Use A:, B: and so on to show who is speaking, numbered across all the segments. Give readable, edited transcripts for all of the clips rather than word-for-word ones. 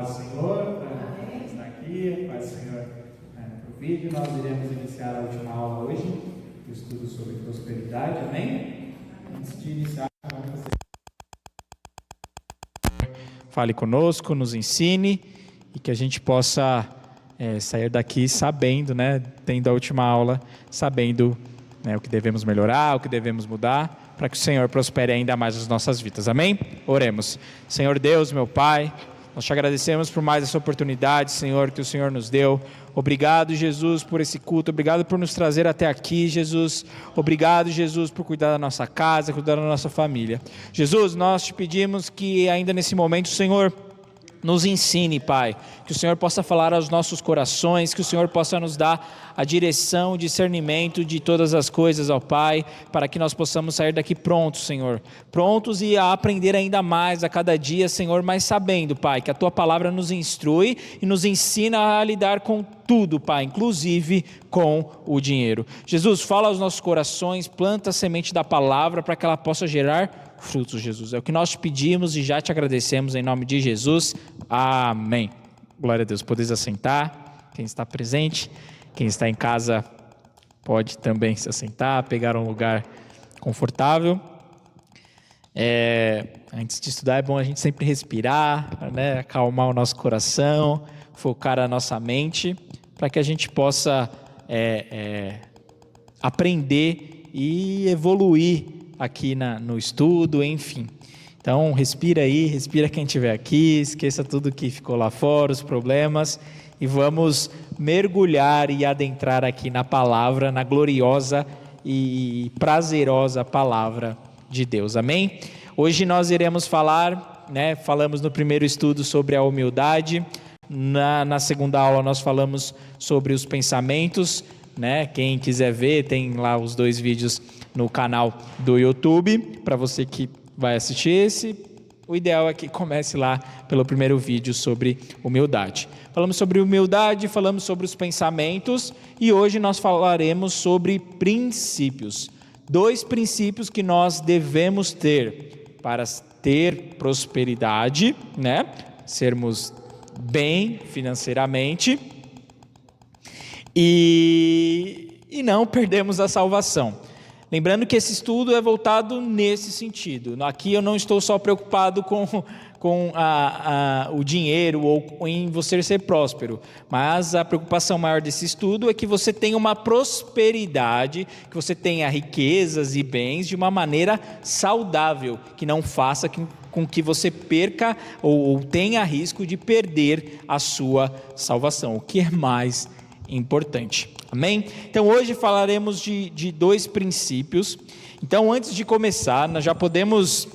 A: paz do Senhor, para quem está aqui, paz do Senhor para o vídeo. Nós iremos iniciar a última aula hoje, do estudo sobre prosperidade, amém? Antes de iniciar, fale conosco, nos ensine e que a gente possa sair daqui sabendo, tendo a última aula, sabendo o que devemos melhorar, o que devemos mudar, para que o Senhor prospere ainda mais as nossas vidas, amém? Oremos. Senhor Deus, meu Pai, nós te agradecemos por mais essa oportunidade, Senhor, que o Senhor nos deu. Obrigado, Jesus, por esse culto, obrigado por nos trazer até aqui, Jesus. Obrigado, Jesus, por cuidar da nossa casa, cuidar da nossa família. Jesus, nós te pedimos que ainda nesse momento, Senhor, nos ensine, Pai, que o Senhor possa falar aos nossos corações, que o Senhor possa nos dar a direção, o discernimento de todas as coisas, ó Pai, para que nós possamos sair daqui prontos, Senhor, prontos e a aprender ainda mais a cada dia, Senhor, mas sabendo, Pai, que a Tua palavra nos instrui e nos ensina a lidar com tudo, Pai, inclusive com o dinheiro. Jesus, fala aos nossos corações, planta a semente da palavra para que ela possa gerar frutos, Jesus. É o que nós te pedimos e já te agradecemos em nome de Jesus. Amém. Glória a Deus. Podeis assentar. Quem está presente, quem está em casa pode também se assentar, pegar um lugar confortável. Antes de estudar é bom a gente sempre respirar, acalmar o nosso coração, focar a nossa mente, para que a gente possa aprender e evoluir aqui no estudo, enfim. Então, respira aí, respira quem estiver aqui, esqueça tudo que ficou lá fora, os problemas, e vamos mergulhar e adentrar aqui na palavra, na gloriosa e prazerosa palavra de Deus, amém? Hoje nós iremos falar, falamos no primeiro estudo sobre a humildade, na segunda aula nós falamos sobre os pensamentos, quem quiser ver, tem lá os 2 vídeos no canal do YouTube, para você que vai assistir esse, o ideal é que comece lá pelo primeiro vídeo sobre humildade. Falamos sobre humildade, falamos sobre os pensamentos e hoje nós falaremos sobre princípios. 2 princípios que nós devemos ter para ter prosperidade, sermos bem financeiramente e não perdermos a salvação. Lembrando que esse estudo é voltado nesse sentido. Aqui eu não estou só preocupado com o dinheiro ou em você ser próspero, mas a preocupação maior desse estudo é que você tenha uma prosperidade, que você tenha riquezas e bens de uma maneira saudável, que não faça com que você perca ou tenha risco de perder a sua salvação, o que é mais importante. Amém? Então hoje falaremos de 2 princípios. Então antes de começar, nós já podemos,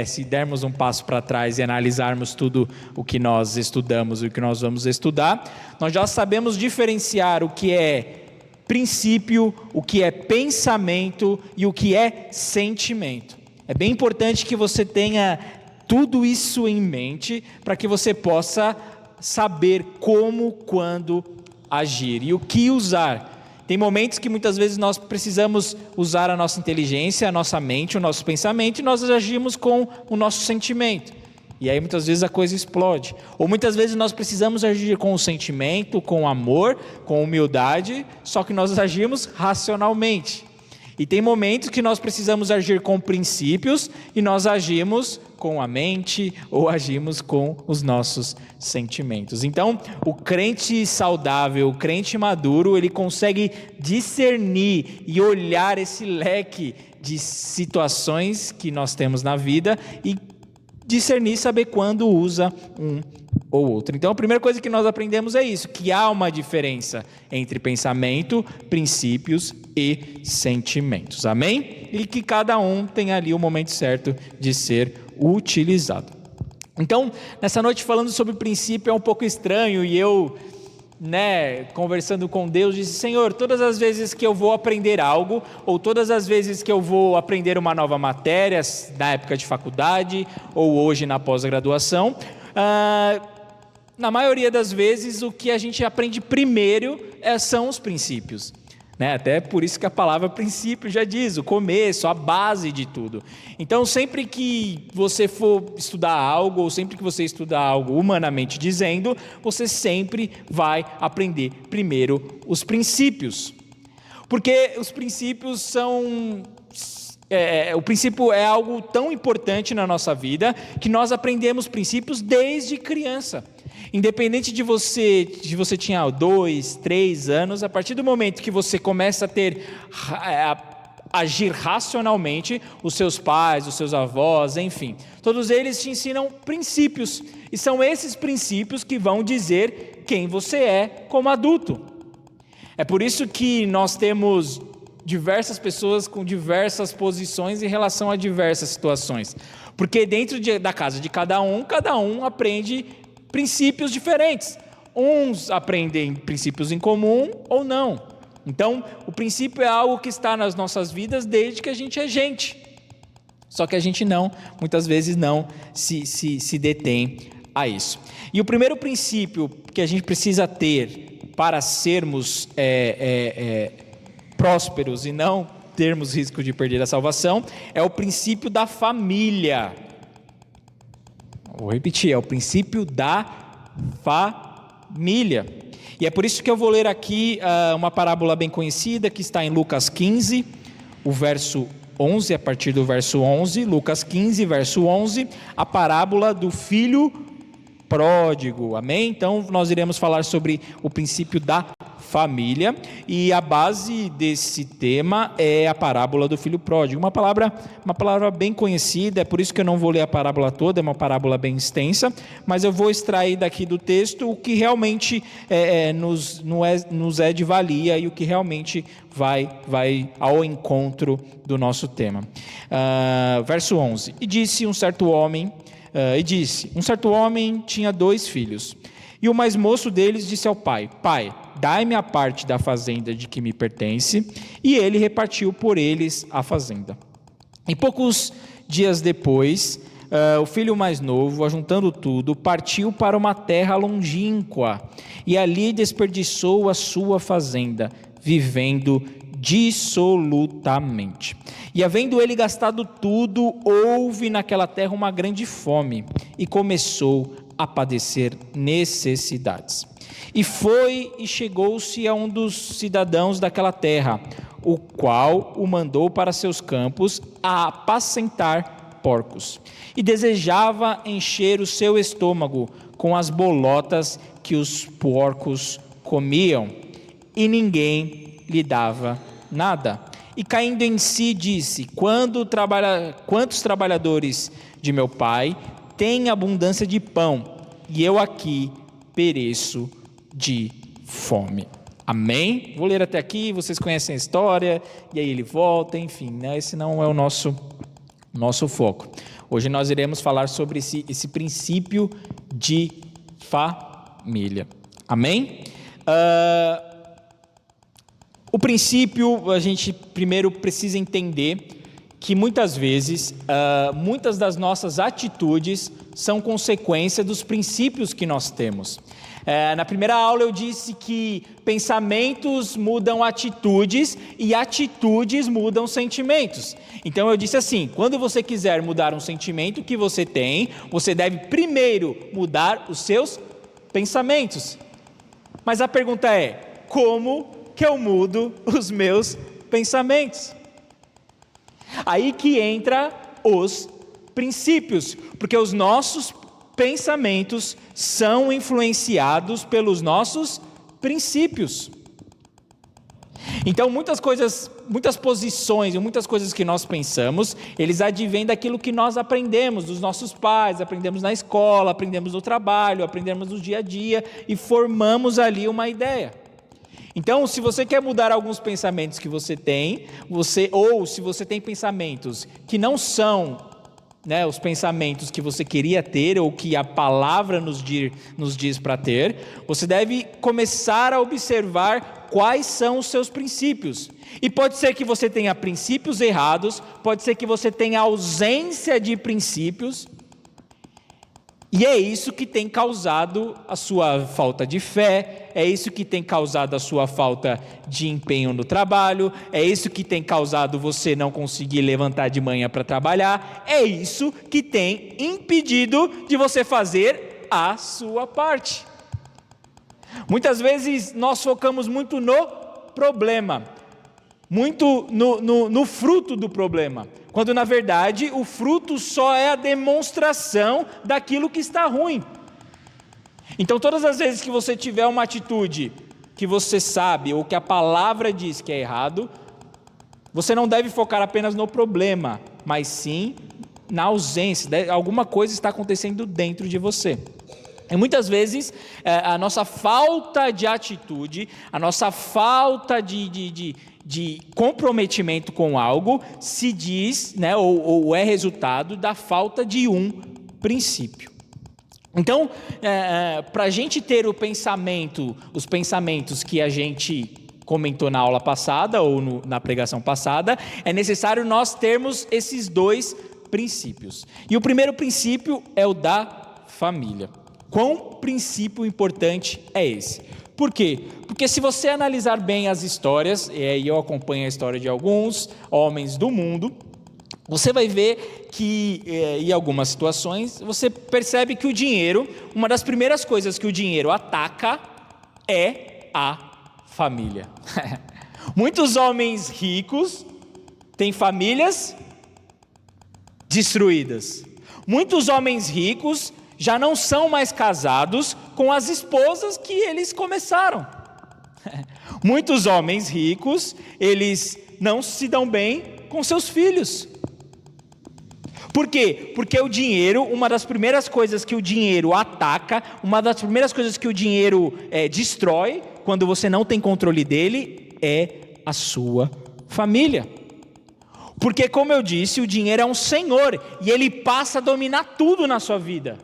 A: se dermos um passo para trás e analisarmos tudo o que nós estudamos e o que nós vamos estudar, nós já sabemos diferenciar o que é princípio, o que é pensamento e o que é sentimento. É bem importante que você tenha tudo isso em mente para que você possa saber como, quando agir e o que usar. Tem momentos que muitas vezes nós precisamos usar a nossa inteligência, a nossa mente, o nosso pensamento e nós agimos com o nosso sentimento. E aí muitas vezes a coisa explode. Ou muitas vezes nós precisamos agir com o sentimento, com amor, com humildade, só que nós agimos racionalmente. E tem momentos que nós precisamos agir com princípios e nós agimos com a mente ou agimos com os nossos sentimentos. Então, o crente saudável, o crente maduro, ele consegue discernir e olhar esse leque de situações que nós temos na vida e discernir, saber quando usa um ou outro. Então a primeira coisa que nós aprendemos é isso, que há uma diferença entre pensamento, princípios e sentimentos, amém? E que cada um tem ali o momento certo de ser utilizado. Então, nessa noite falando sobre princípio é um pouco estranho e eu, conversando com Deus, disse: Senhor, todas as vezes que eu vou aprender algo, ou todas as vezes que eu vou aprender uma nova matéria, na época de faculdade, ou hoje na pós-graduação, na maioria das vezes o que a gente aprende primeiro são os princípios. né? Até por isso que a palavra princípio já diz, o começo, a base de tudo. Então, sempre que você for estudar algo, ou sempre que você estudar algo humanamente dizendo, você sempre vai aprender primeiro os princípios. Porque os princípios são... o princípio é algo tão importante na nossa vida que nós aprendemos princípios desde criança. Independente de você tinha 2, 3 anos, a partir do momento que você começa a agir racionalmente, os seus pais, os seus avós, enfim, todos eles te ensinam princípios. E são esses princípios que vão dizer quem você é como adulto. É por isso que nós temos diversas pessoas com diversas posições em relação a diversas situações. Porque dentro da casa de cada um aprende princípios diferentes. Uns aprendem princípios em comum ou não. Então, o princípio é algo que está nas nossas vidas desde que a gente é gente. Só que a gente muitas vezes não se detém a isso. E o primeiro princípio que a gente precisa ter para sermos prósperos e não termos risco de perder a salvação é o princípio da família. Vou repetir, é o princípio da família. E é por isso que eu vou ler aqui uma parábola bem conhecida que está em Lucas 15, o verso 11, a partir do verso 11, Lucas 15, verso 11, a parábola do filho pródigo, amém? Então nós iremos falar sobre o princípio da família, e a base desse tema é a parábola do filho pródigo, uma palavra bem conhecida, é por isso que eu não vou ler a parábola toda, é uma parábola bem extensa, mas eu vou extrair daqui do texto o que realmente nos é de valia e o que realmente vai ao encontro do nosso tema. Verso 11, um certo homem tinha 2 filhos, e o mais moço deles disse ao pai: Pai, dai-me a parte da fazenda de que me pertence, e ele repartiu por eles a fazenda. E poucos dias depois, o filho mais novo, ajuntando tudo, partiu para uma terra longínqua, e ali desperdiçou a sua fazenda, vivendo dissolutamente. E havendo ele gastado tudo, houve naquela terra uma grande fome, e começou a padecer necessidades. E foi e chegou-se a um dos cidadãos daquela terra, o qual o mandou para seus campos a apacentar porcos, e desejava encher o seu estômago com as bolotas que os porcos comiam, e ninguém lhe dava nada. E caindo em si disse: quantos trabalhadores de meu pai têm abundância de pão, e eu aqui pereço de fome. Amém? Vou ler até aqui, vocês conhecem a história, e aí ele volta, enfim, né? Esse não é o nosso foco. Hoje nós iremos falar sobre esse princípio de família. Amém? O princípio, a gente primeiro precisa entender que muitas vezes, muitas das nossas atitudes são consequência dos princípios que nós temos. Na primeira aula eu disse que pensamentos mudam atitudes e atitudes mudam sentimentos. Então eu disse assim: quando você quiser mudar um sentimento que você tem, você deve primeiro mudar os seus pensamentos. Mas a pergunta é: como que eu mudo os meus pensamentos? Aí que entra os princípios, porque os nossos pensamentos são influenciados pelos nossos princípios. Então muitas posições e muitas coisas que nós pensamos, eles advêm daquilo que nós aprendemos dos nossos pais, aprendemos na escola, aprendemos no trabalho, aprendemos no dia a dia e formamos ali uma ideia. Então, se você quer mudar alguns pensamentos que você tem, ou se você tem pensamentos que não são, né, os pensamentos que você queria ter ou que a palavra nos diz para ter, você deve começar a observar quais são os seus princípios. E pode ser que você tenha princípios errados, pode ser que você tenha ausência de princípios, E é isso que tem causado a sua falta de fé, é isso que tem causado a sua falta de empenho no trabalho, é isso que tem causado você não conseguir levantar de manhã para trabalhar, é isso que tem impedido de você fazer a sua parte. Muitas vezes nós focamos muito no problema, muito no fruto do problema, quando na verdade o fruto só é a demonstração daquilo que está ruim. Então todas as vezes que você tiver uma atitude que você sabe ou que a palavra diz que é errado, você não deve focar apenas no problema, mas sim na ausência, alguma coisa está acontecendo dentro de você. E muitas vezes a nossa falta de atitude, a nossa falta de comprometimento com algo se diz, né, ou é resultado da falta de um princípio. Então, para a gente ter os pensamentos que a gente comentou na aula passada ou na pregação passada, é necessário nós termos esses dois princípios. E o primeiro princípio é o da família. Quão princípio importante é esse? Por quê? Porque se você analisar bem as histórias, e aí eu acompanho a história de alguns homens do mundo, você vai ver que em algumas situações, você percebe que o dinheiro, uma das primeiras coisas que o dinheiro ataca é a família. Muitos homens ricos têm famílias destruídas. Muitos homens ricos já não são mais casados com as esposas que eles começaram. Muitos homens ricos, eles não se dão bem com seus filhos. Por quê? Porque o dinheiro, uma das primeiras coisas que o dinheiro ataca, uma das primeiras coisas que o dinheiro destrói, quando você não tem controle dele, é a sua família. Porque, como eu disse, o dinheiro é um senhor e ele passa a dominar tudo na sua vida.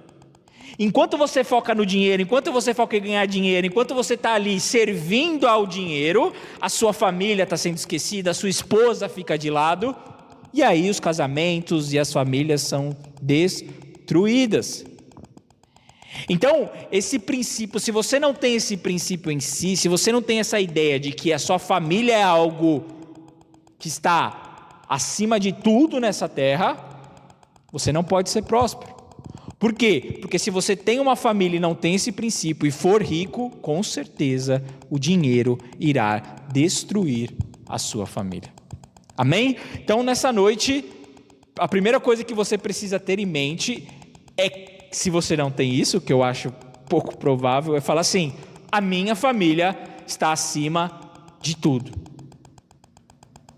A: Enquanto você foca no dinheiro, enquanto você foca em ganhar dinheiro, enquanto você está ali servindo ao dinheiro, a sua família está sendo esquecida, a sua esposa fica de lado, e aí os casamentos e as famílias são destruídas. Então, esse princípio, se você não tem esse princípio em si, se você não tem essa ideia de que a sua família é algo que está acima de tudo nessa terra, você não pode ser próspero. Por quê? Porque se você tem uma família e não tem esse princípio e for rico, com certeza o dinheiro irá destruir a sua família. Amém? Então nessa noite, a primeira coisa que você precisa ter em mente é, se você não tem isso, que eu acho pouco provável, é falar assim: a minha família está acima de tudo.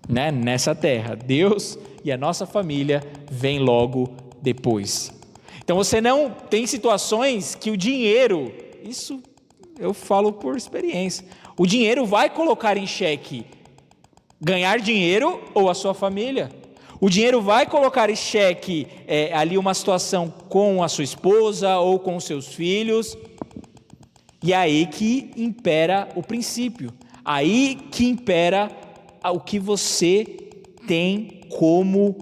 A: Né? Nessa terra, Deus e a nossa família vêm logo depois. Então você não tem situações que o dinheiro, isso eu falo por experiência, o dinheiro vai colocar em xeque ganhar dinheiro ou a sua família. O dinheiro vai colocar em xeque ali uma situação com a sua esposa ou com os seus filhos. E é aí que impera o princípio, aí que impera o que você tem como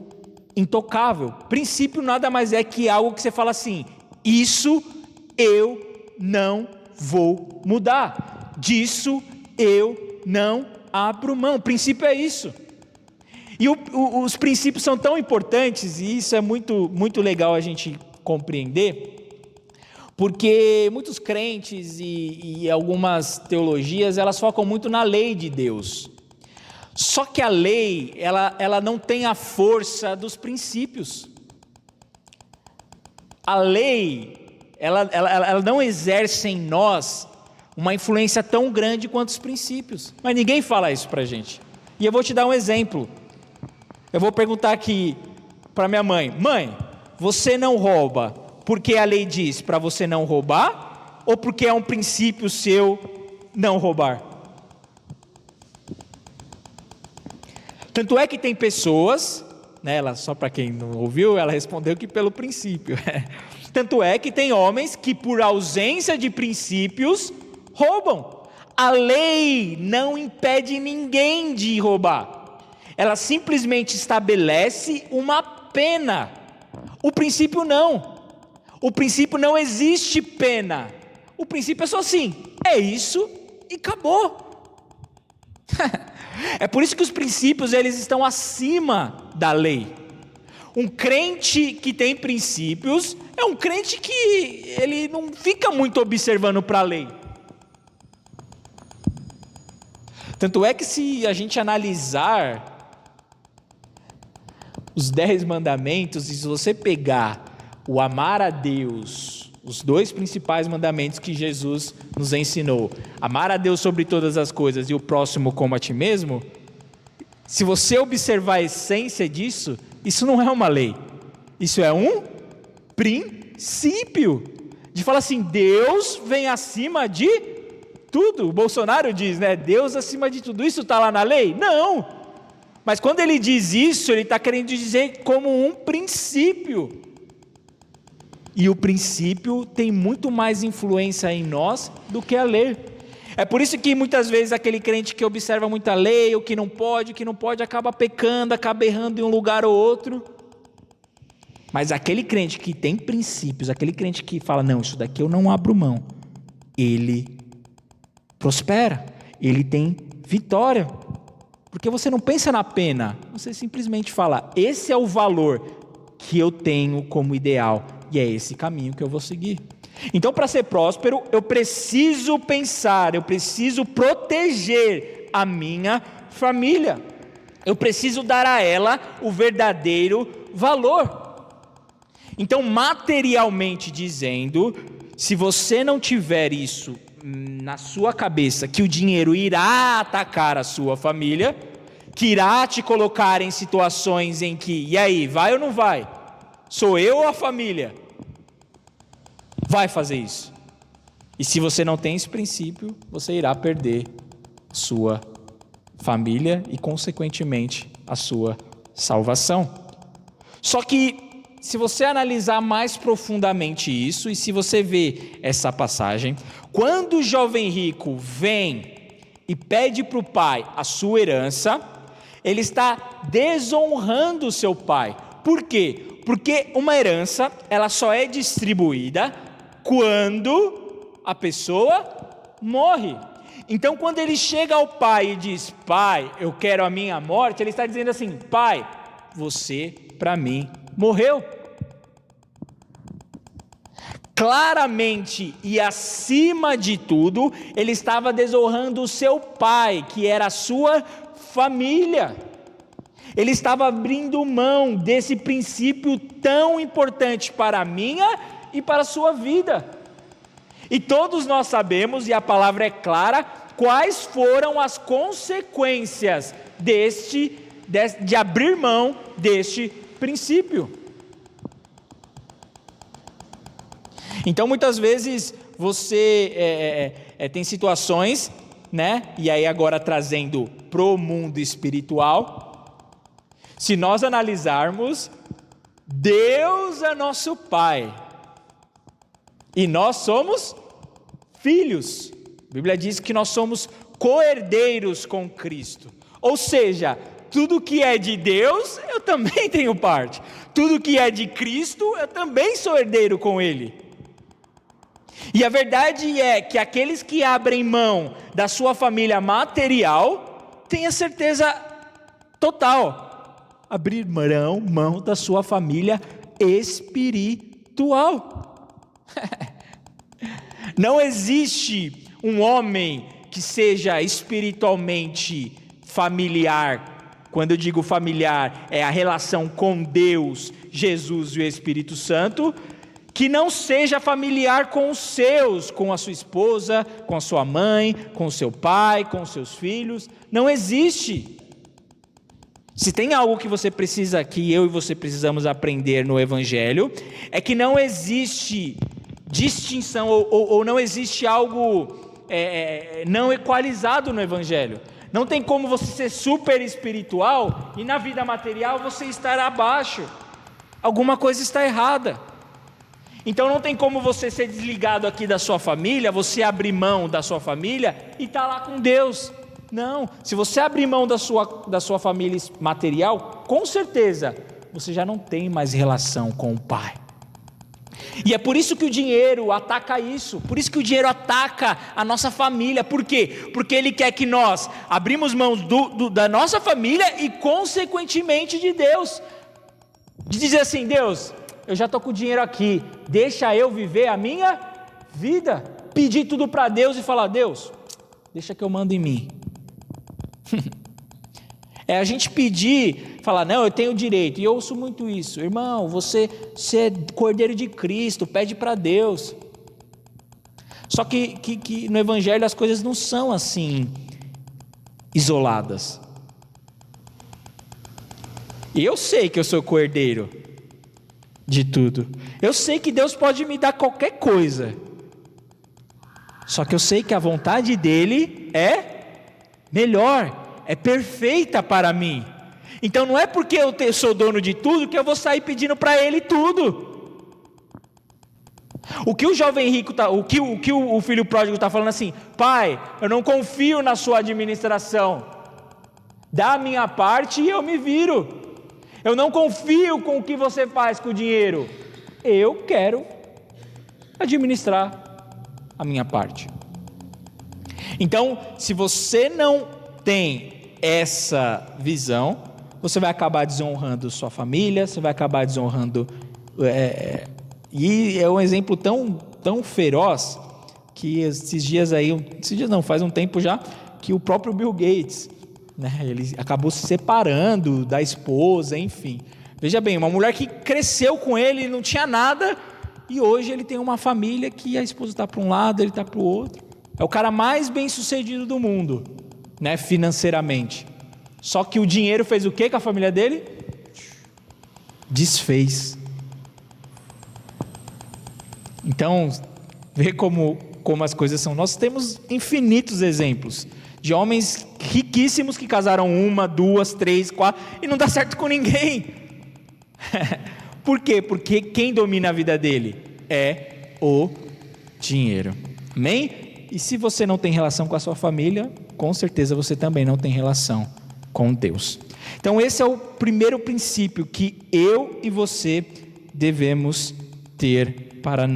A: intocável. Princípio nada mais é que algo que você fala assim: isso eu não vou mudar, disso eu não abro mão. O princípio é isso. E os princípios são tão importantes, e isso é muito, muito legal a gente compreender, porque muitos crentes e algumas teologias, elas focam muito na lei de Deus. Só que a lei, ela não tem a força dos princípios. A lei, ela não exerce em nós uma influência tão grande quanto os princípios. Mas ninguém fala isso pra gente. E eu vou te dar um exemplo. Eu vou perguntar aqui para minha mãe: mãe, você não rouba porque a lei diz para você não roubar? Ou porque é um princípio seu não roubar? Tanto é que tem pessoas, né, só para quem não ouviu, ela respondeu que pelo princípio. Tanto é que tem homens que por ausência de princípios roubam. A lei não impede ninguém de roubar. Ela simplesmente estabelece uma pena. O princípio não. O princípio não existe pena. O princípio é só assim, é isso e acabou. É por isso que os princípios eles estão acima da lei. Um crente que tem princípios é um crente que ele não fica muito observando para a lei. Tanto é que se a gente analisar os 10 mandamentos, e se você pegar o amar a Deus, os 2 principais mandamentos que Jesus nos ensinou, amar a Deus sobre todas as coisas e o próximo como a ti mesmo, se você observar a essência disso, isso não é uma lei, isso é um princípio, de falar assim, Deus vem acima de tudo. O Bolsonaro diz, né, Deus acima de tudo, isso está lá na lei? Não, mas quando ele diz isso, ele está querendo dizer como um princípio. E o princípio tem muito mais influência em nós do que a lei. É por isso que muitas vezes aquele crente que observa muita lei, o que não pode, acaba pecando, acaba errando em um lugar ou outro. Mas aquele crente que tem princípios, aquele crente que fala, não, isso daqui eu não abro mão, ele prospera, ele tem vitória. Porque você não pensa na pena, você simplesmente fala, esse é o valor que eu tenho como ideal. E é esse caminho que eu vou seguir. Então, para ser próspero, eu preciso pensar, eu preciso proteger a minha família. Eu preciso dar a ela o verdadeiro valor. Então, materialmente dizendo, se você não tiver isso na sua cabeça, que o dinheiro irá atacar a sua família, que irá te colocar em situações em que, e aí, vai ou não vai? Sou eu ou a família? Vai fazer isso. E se você não tem esse princípio, você irá perder sua família e, consequentemente, a sua salvação. Só que, se você analisar mais profundamente isso, e se você ver essa passagem, quando o jovem rico vem e pede para o pai a sua herança, ele está desonrando o seu pai. Por quê? Porque uma herança, ela só é distribuída quando a pessoa morre. Então, quando ele chega ao pai e diz, pai, eu quero a minha morte, ele está dizendo assim, pai, você para mim morreu. Claramente e acima de tudo, ele estava desonrando o seu pai, que era a sua família. Ele estava abrindo mão desse princípio tão importante para a minha e para a sua vida. E todos nós sabemos, e a palavra é clara, quais foram as consequências de abrir mão deste princípio. Então, muitas vezes, você tem situações, né? E aí agora trazendo para o mundo espiritual, se nós analisarmos, Deus é nosso Pai, e nós somos filhos. A Bíblia diz que nós somos co-herdeiros com Cristo. Ou seja, tudo que é de Deus, eu também tenho parte. Tudo que é de Cristo, eu também sou herdeiro com Ele. E a verdade é que aqueles que abrem mão da sua família material, têm a certeza total, abrir mão da sua família espiritual. Não existe um homem que seja espiritualmente familiar. Quando eu digo familiar, é a relação com Deus, Jesus e o Espírito Santo, que não seja familiar com os seus, com a sua esposa, com a sua mãe, com o seu pai, com os seus filhos. Não existe. Se tem algo que você precisa, que eu e você precisamos aprender no Evangelho, é que não existe distinção ou não existe algo não equalizado no Evangelho. Não tem como você ser super espiritual e na vida material você estar abaixo. Alguma coisa está errada. Então não tem como você ser desligado aqui da sua família, você abrir mão da sua família e estar lá com Deus. Não, se você abrir mão da sua família material, com certeza, você já não tem mais relação com o Pai. E é por isso que o dinheiro ataca isso, por isso que o dinheiro ataca a nossa família. Por quê? Porque ele quer que nós abrimos mãos da nossa família e consequentemente de Deus. De dizer assim: Deus, eu já estou com o dinheiro aqui, deixa eu viver a minha vida. Pedir tudo para Deus e falar: Deus, deixa que eu mando em mim. É a gente pedir, falar: não, eu tenho direito. E eu ouço muito isso: irmão, você é cordeiro de Cristo, pede para Deus. Só que no Evangelho as coisas não são assim, isoladas. E eu sei que eu sou cordeiro de tudo. Eu sei que Deus pode me dar qualquer coisa. Só que eu sei que a vontade dele é melhor, é perfeita para mim. Então não é porque eu sou dono de tudo que eu vou sair pedindo para ele tudo. O que o jovem rico o que o filho pródigo está falando assim: pai, eu não confio na sua administração, dá a minha parte e eu me viro. Eu não confio com o que você faz com o dinheiro, eu quero administrar a minha parte. Então, se você não tem essa visão, você vai acabar desonrando sua família, você vai acabar desonrando... E é um exemplo tão feroz que faz um tempo já, que o próprio Bill Gates, né, ele acabou se separando da esposa, enfim. Veja bem, uma mulher que cresceu com ele, não tinha nada, e hoje ele tem uma família que a esposa está para um lado, ele está para o outro. É o cara mais bem sucedido do mundo, né, financeiramente. Só que o dinheiro fez o que com a família dele? Desfez. Então, vê como as coisas são. Nós temos infinitos exemplos de homens riquíssimos que casaram 1, 2, 3, 4 e não dá certo com ninguém. Por quê? Porque quem domina a vida dele é o dinheiro. Amém? E se você não tem relação com a sua família, com certeza você também não tem relação com Deus. Então esse é o primeiro princípio que eu e você devemos ter para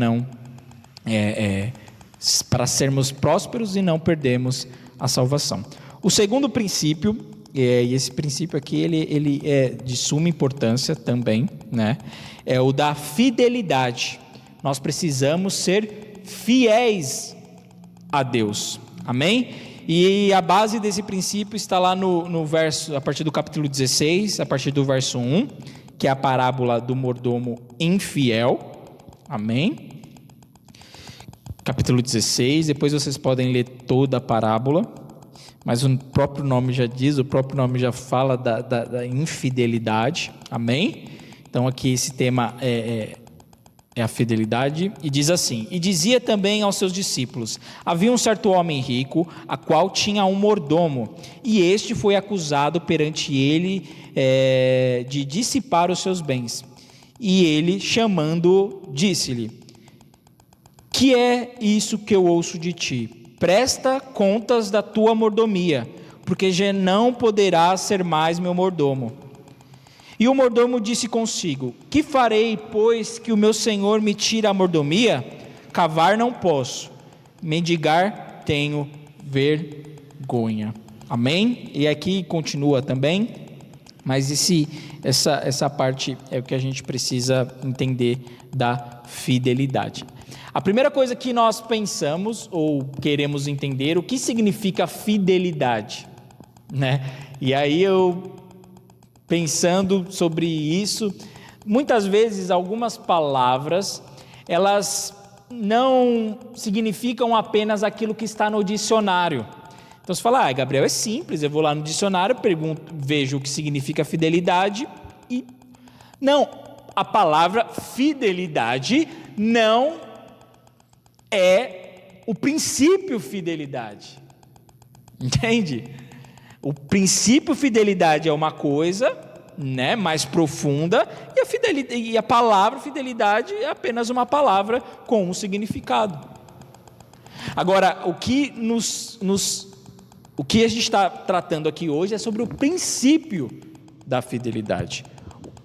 A: para sermos prósperos e não perdermos a salvação. O segundo princípio, e esse princípio aqui ele é de suma importância também, né? É o da fidelidade. Nós precisamos ser fiéis a Deus, amém? E a base desse princípio está lá no verso, a partir do capítulo 16, a partir do verso 1, que é a parábola do mordomo infiel, amém? Capítulo 16, depois vocês podem ler toda a parábola, mas o próprio nome já diz, o próprio nome já fala da infidelidade, amém? Então aqui esse tema é a fidelidade, e diz assim: e dizia também aos seus discípulos: havia um certo homem rico, a qual tinha um mordomo, e este foi acusado perante ele de dissipar os seus bens. E ele, chamando-o, disse-lhe: que é isso que eu ouço de ti? Presta contas da tua mordomia, porque já não poderás ser mais meu mordomo. E o mordomo disse consigo: que farei, pois que o meu senhor me tira a mordomia? Cavar não posso, mendigar tenho vergonha. Amém? E aqui continua também, mas essa parte é o que a gente precisa entender da fidelidade. A primeira coisa que nós pensamos ou queremos entender, o que significa fidelidade, né? E aí eu, pensando sobre isso, muitas vezes algumas palavras, elas não significam apenas aquilo que está no dicionário. Então você fala: Gabriel, é simples, eu vou lá no dicionário, vejo o que significa fidelidade e... Não, a palavra fidelidade não é o princípio fidelidade, entende? O princípio fidelidade é uma coisa, né, mais profunda, e a palavra fidelidade é apenas uma palavra com um significado. Agora, o que a gente está tratando aqui hoje é sobre o princípio da fidelidade.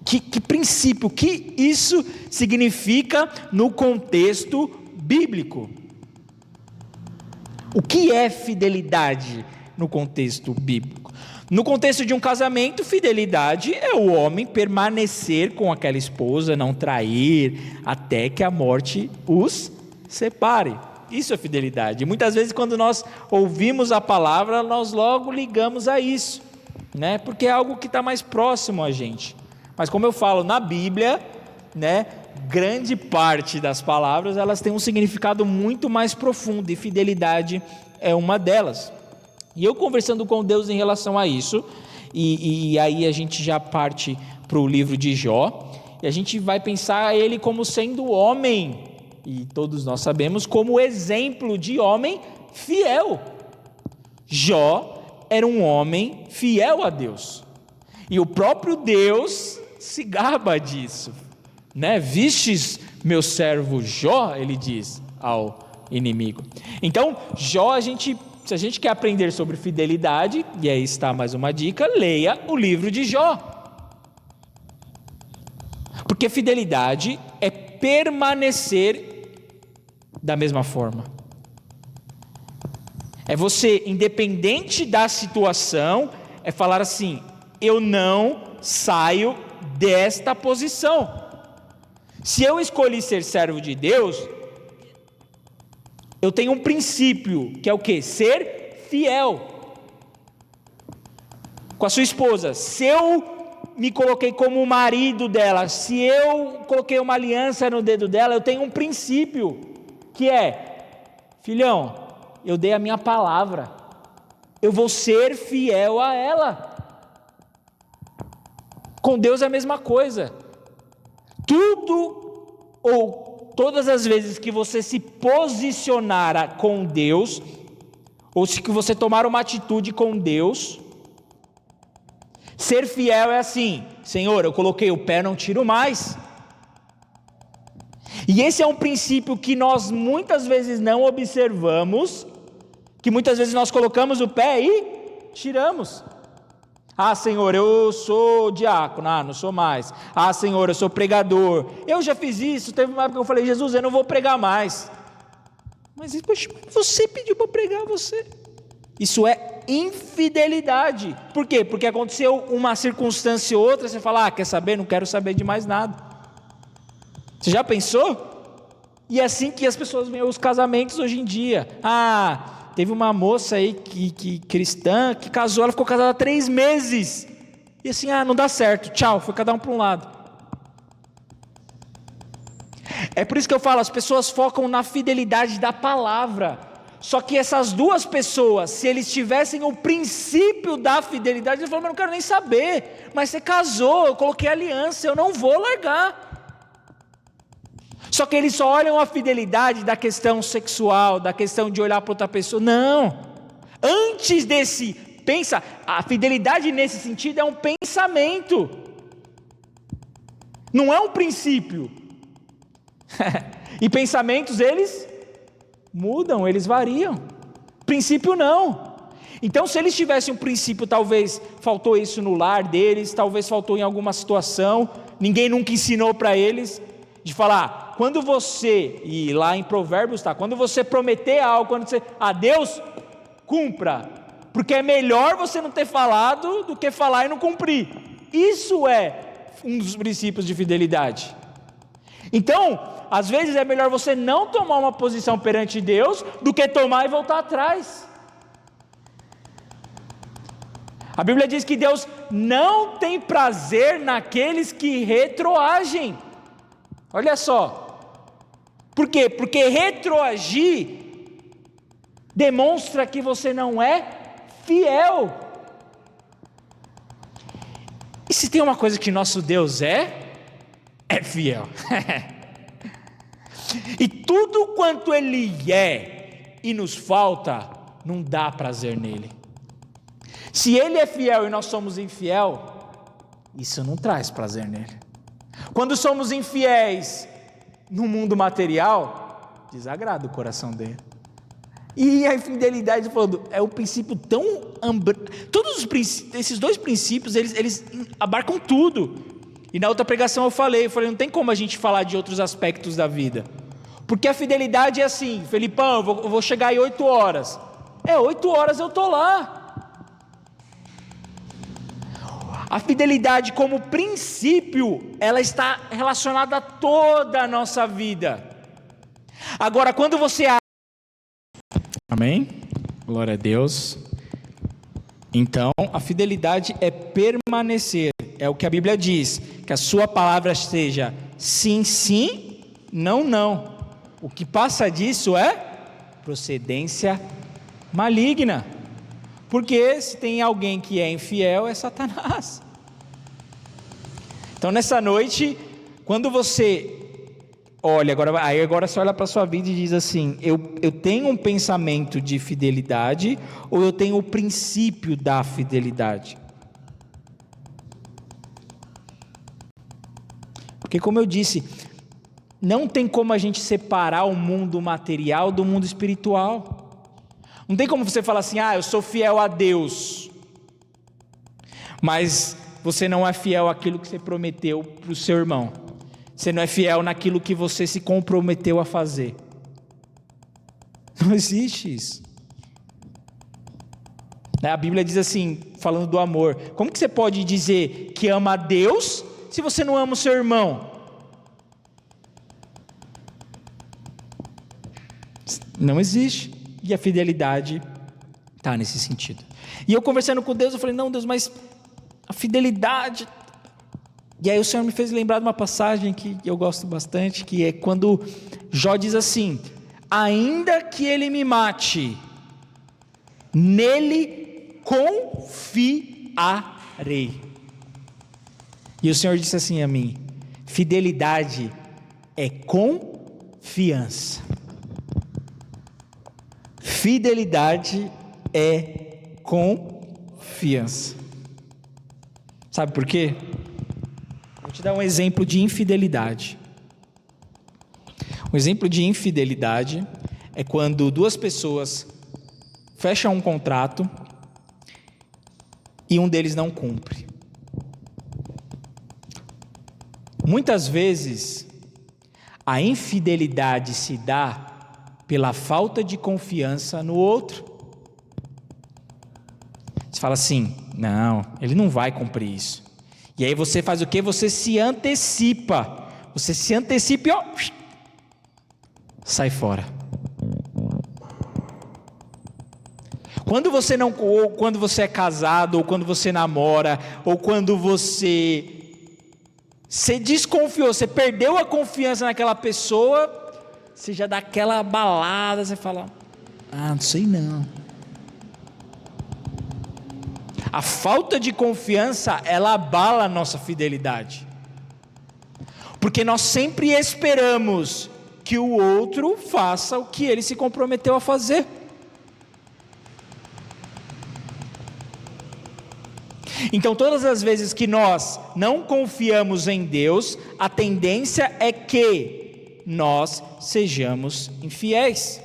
A: Que princípio, o que isso significa no contexto bíblico? O que é fidelidade no contexto bíblico? No contexto de um casamento, fidelidade é o homem permanecer com aquela esposa, não trair, até que a morte os separe. Isso é fidelidade. E muitas vezes quando nós ouvimos a palavra, nós logo ligamos a isso, né? Porque é algo que está mais próximo a gente. Mas como eu falo, na Bíblia, né, grande parte das palavras, elas têm um significado muito mais profundo, e fidelidade é uma delas. E eu conversando com Deus em relação a isso, e aí a gente já parte para o livro de Jó, e a gente vai pensar ele como sendo homem, e todos nós sabemos como exemplo de homem fiel. Jó era um homem fiel a Deus, e o próprio Deus se gaba disso, né? Vistes meu servo Jó, ele diz ao inimigo. Então, Jó, se a gente quer aprender sobre fidelidade, e aí está mais uma dica, leia o livro de Jó. Porque fidelidade é permanecer da mesma forma. É você, independente da situação, é falar assim: eu não saio desta posição. Se eu escolhi ser servo de Deus, eu tenho um princípio, que é o quê? Ser fiel com a sua esposa. Se eu me coloquei como marido dela, se eu coloquei uma aliança no dedo dela, eu tenho um princípio, que é: filhão, eu dei a minha palavra, eu vou ser fiel a ela. Com Deus é a mesma coisa. Tudo ou todas as vezes que você se posicionar com Deus, ou se que você tomar uma atitude com Deus, ser fiel é assim: Senhor, eu coloquei o pé, não tiro mais. E esse é um princípio que nós muitas vezes não observamos, que muitas vezes nós colocamos o pé e tiramos. Ah, Senhor, eu sou diácono. Ah, não sou mais. Ah, Senhor, eu sou pregador. Eu já fiz isso. Teve uma época que eu falei: Jesus, eu não vou pregar mais. Mas poxa, você pediu para pregar, você. Isso é infidelidade. Por quê? Porque aconteceu uma circunstância ou outra, você fala: ah, quer saber? Não quero saber de mais nada. Você já pensou? E é assim que as pessoas veem os casamentos hoje em dia. Ah, teve uma moça aí que cristã, que casou, ela ficou casada há 3 meses. E assim, ah, não dá certo, tchau, foi cada um para um lado. É por isso que eu falo, as pessoas focam na fidelidade da palavra. Só que essas duas pessoas, se eles tivessem o princípio da fidelidade, eles falam: mas não quero nem saber. Mas você casou, eu coloquei aliança, eu não vou largar. Só que eles só olham a fidelidade da questão sexual, da questão de olhar para outra pessoa. Não. Antes desse, pensa, a fidelidade nesse sentido é um pensamento. Não é um princípio. E pensamentos, eles mudam, eles variam. Princípio não. Então, se eles tivessem um princípio, talvez faltou isso no lar deles, talvez faltou em alguma situação, ninguém nunca ensinou para eles, de falar: quando você, e lá em Provérbios está, quando você prometer algo, quando você, a Deus, cumpra, porque é melhor você não ter falado do que falar e não cumprir. Isso é um dos princípios de fidelidade. Então, às vezes é melhor você não tomar uma posição perante Deus do que tomar e voltar atrás. A Bíblia diz que Deus não tem prazer naqueles que retroagem. Olha só, por quê? Porque retroagir demonstra que você não é fiel. E se tem uma coisa que nosso Deus é fiel. E tudo quanto Ele é e nos falta, não dá prazer nele. Se Ele é fiel e nós somos infiel, isso não traz prazer nele. Quando somos infiéis no mundo material, desagrada o coração dele. E a infidelidade, é um princípio tão... Todos esses dois princípios, eles abarcam tudo. E na outra pregação eu falei, não tem como a gente falar de outros aspectos da vida. Porque a fidelidade é assim, Felipão, eu vou chegar em 8 horas. 8 horas eu estou lá. A fidelidade como princípio, ela está relacionada a toda a nossa vida. Agora, quando você... Amém? Glória a Deus. Então, a fidelidade é permanecer. É o que a Bíblia diz, que a sua palavra seja sim, sim, não, não. O que passa disso é procedência maligna. Porque se tem alguém que é infiel, é Satanás. Então nessa noite, quando você olha, agora você olha para a sua vida e diz assim, eu tenho um pensamento de fidelidade, ou eu tenho o princípio da fidelidade? Porque como eu disse, não tem como a gente separar o mundo material do mundo espiritual. Não tem como você falar assim, eu sou fiel a Deus, mas você não é fiel àquilo que você prometeu para o seu irmão. Você não é fiel naquilo que você se comprometeu a fazer. Não existe isso. A Bíblia diz assim, falando do amor, como que você pode dizer que ama a Deus se você não ama o seu irmão? Não existe. E a fidelidade está nesse sentido. E eu conversando com Deus, eu falei, não Deus, mas a fidelidade... E aí o Senhor me fez lembrar de uma passagem que eu gosto bastante, que é quando Jó diz assim, ainda que ele me mate, nele confiarei. E o Senhor disse assim a mim, fidelidade é confiança. Fidelidade é confiança. Sabe por quê? Vou te dar um exemplo de infidelidade. Um exemplo de infidelidade é quando duas pessoas fecham um contrato e um deles não cumpre. Muitas vezes, a infidelidade se dá pela falta de confiança no outro. Você fala assim, não, ele não vai cumprir isso. E aí você faz o quê? Você se antecipa. Você se antecipa e sai fora. Quando você não, ou quando você é casado, ou quando você namora, ou quando você desconfiou, você perdeu a confiança naquela pessoa, você já dá aquela balada, você fala, não sei não. A falta de confiança, ela abala a nossa fidelidade. Porque nós sempre esperamos que o outro faça o que ele se comprometeu a fazer. Então todas as vezes que nós não confiamos em Deus, a tendência é que nós sejamos infiéis.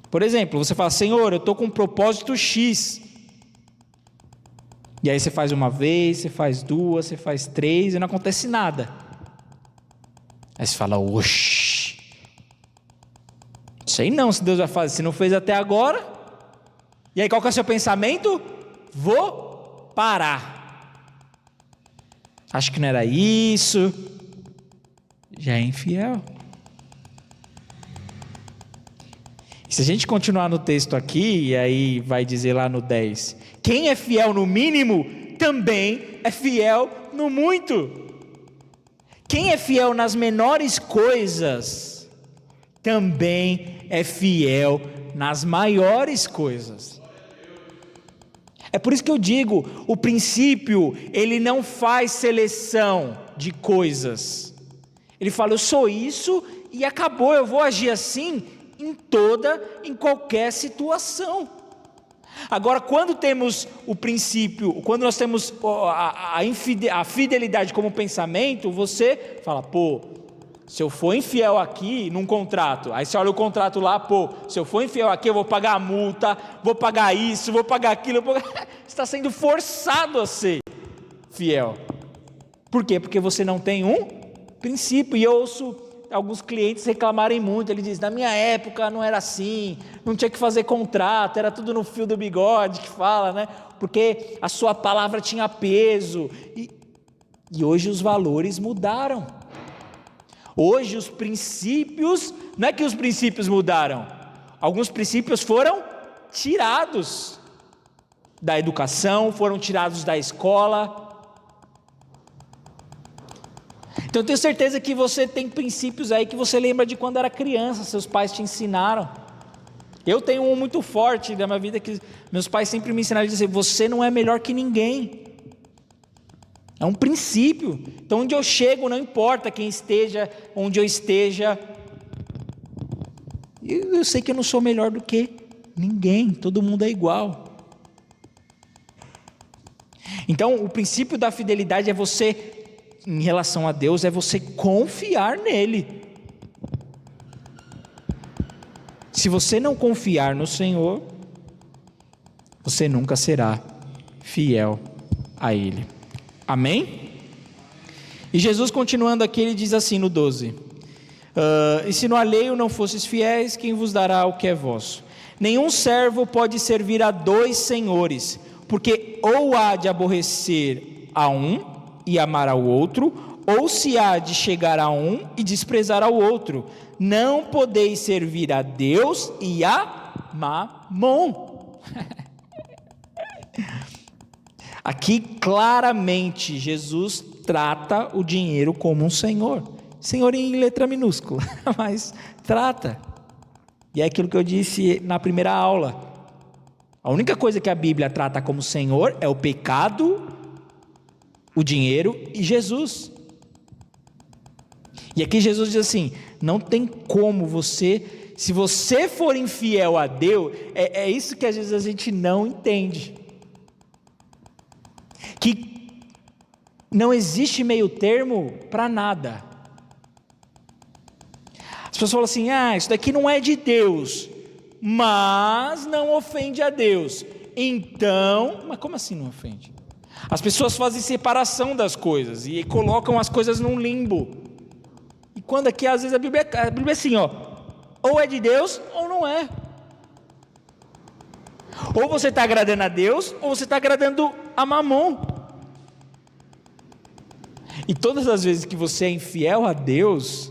A: Por exemplo, você fala, Senhor, eu estou com um propósito X. E aí você faz uma vez, você faz duas, você faz três e não acontece nada. Aí você fala, oxi, sei não se Deus vai fazer, se não fez até agora. E aí qual que é o seu pensamento? Vou parar. Acho que não era isso. Já é infiel. Se a gente continuar no texto aqui, e aí vai dizer lá no 10, quem é fiel no mínimo, também é fiel no muito. Quem é fiel nas menores coisas, também é fiel nas maiores coisas. É por isso que eu digo, o princípio, ele não faz seleção de coisas. Ele fala, eu sou isso e acabou, eu vou agir assim em qualquer situação. Agora, quando temos o princípio, quando nós temos a fidelidade como pensamento, você fala, se eu for infiel aqui num contrato, aí você olha o contrato lá, se eu for infiel aqui eu vou pagar a multa, vou pagar isso, vou pagar aquilo, você está sendo forçado a ser fiel. Por quê? Porque você não tem um princípio. E eu ouço alguns clientes reclamarem muito. Ele diz: na minha época não era assim, não tinha que fazer contrato, era tudo no fio do bigode que fala, né? Porque a sua palavra tinha peso. E hoje os valores mudaram. Hoje os princípios, não é que os princípios mudaram, alguns princípios foram tirados da educação, foram tirados da escola. Então eu tenho certeza que você tem princípios aí que você lembra de quando era criança, seus pais te ensinaram. Eu tenho um muito forte da minha vida que meus pais sempre me ensinaram a dizer: você não é melhor que ninguém. É um princípio. Então onde eu chego, não importa quem esteja, onde eu esteja, eu sei que eu não sou melhor do que ninguém, todo mundo é igual. Então o princípio da fidelidade é você, em relação a Deus, é você confiar nele. Se você não confiar no Senhor, você nunca será fiel a Ele. Amém? E Jesus, continuando aqui, ele diz assim no 12: e se no alheio não fosses fiéis, quem vos dará o que é vosso? Nenhum servo pode servir a dois senhores, porque ou há de aborrecer a um e amar ao outro, ou se há de chegar a um e desprezar ao outro. Não podeis servir a Deus e a Mamon. Aqui claramente Jesus trata o dinheiro como um senhor. Senhor em letra minúscula, mas trata. E é aquilo que eu disse na primeira aula. A única coisa que a Bíblia trata como senhor é o pecado, o dinheiro e Jesus. E aqui Jesus diz assim: não tem como você, se você for infiel a Deus, é isso que às vezes a gente não entende. Que não existe meio termo para nada. As pessoas falam assim: isso daqui não é de Deus, mas não ofende a Deus. Então, mas como assim não ofende? As pessoas fazem separação das coisas e colocam as coisas num limbo. E quando aqui às vezes a Bíblia é assim, ou é de Deus ou não é. Ou você está agradando a Deus, ou você está agradando a Mamon. E todas as vezes que você é infiel a Deus,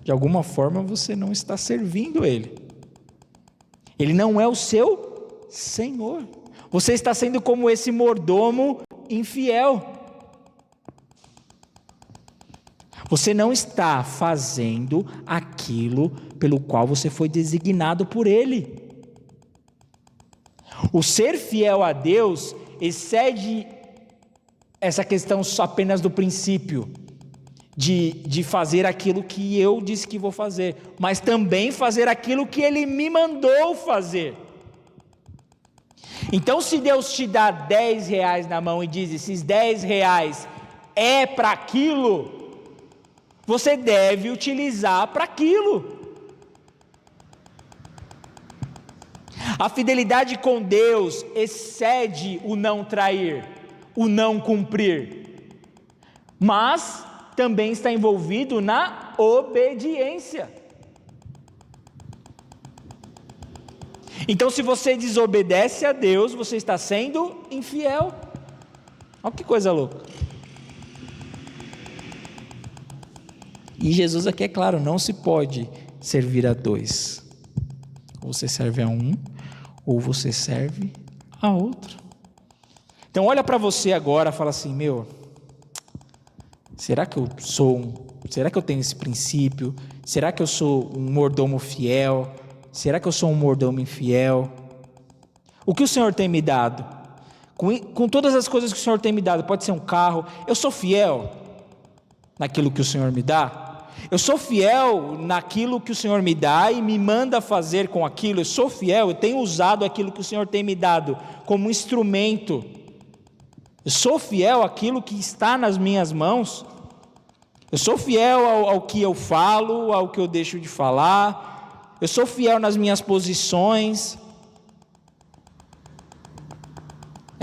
A: de alguma forma você não está servindo Ele. Ele não é o seu Senhor. Você está sendo como esse mordomo infiel. Você não está fazendo aquilo pelo qual você foi designado por Ele. O ser fiel a Deus excede essa questão só apenas do princípio de fazer aquilo que eu disse que vou fazer, mas também fazer aquilo que Ele me mandou fazer. Então, se Deus te dá 10 reais na mão e diz: esses 10 reais é para aquilo, você deve utilizar para aquilo. A fidelidade com Deus excede o não trair, o não cumprir, mas também está envolvido na obediência. Então, se você desobedece a Deus, você está sendo infiel. Olha que coisa louca. E Jesus aqui é claro: não se pode servir a dois. Ou você serve a um, ou você serve a outro. Então olha para você agora e fala assim: será que eu tenho esse princípio? Será que eu sou um mordomo fiel? Será que eu sou um mordomo infiel? O que o Senhor tem me dado? Com todas as coisas que o Senhor tem me dado, pode ser um carro, eu sou fiel naquilo que o Senhor me dá? Eu sou fiel naquilo que o Senhor me dá e me manda fazer com aquilo? Eu sou fiel, eu tenho usado aquilo que o Senhor tem me dado como instrumento? Eu sou fiel àquilo que está nas minhas mãos? Eu sou fiel ao que eu falo, ao que eu deixo de falar? Eu sou fiel nas minhas posições?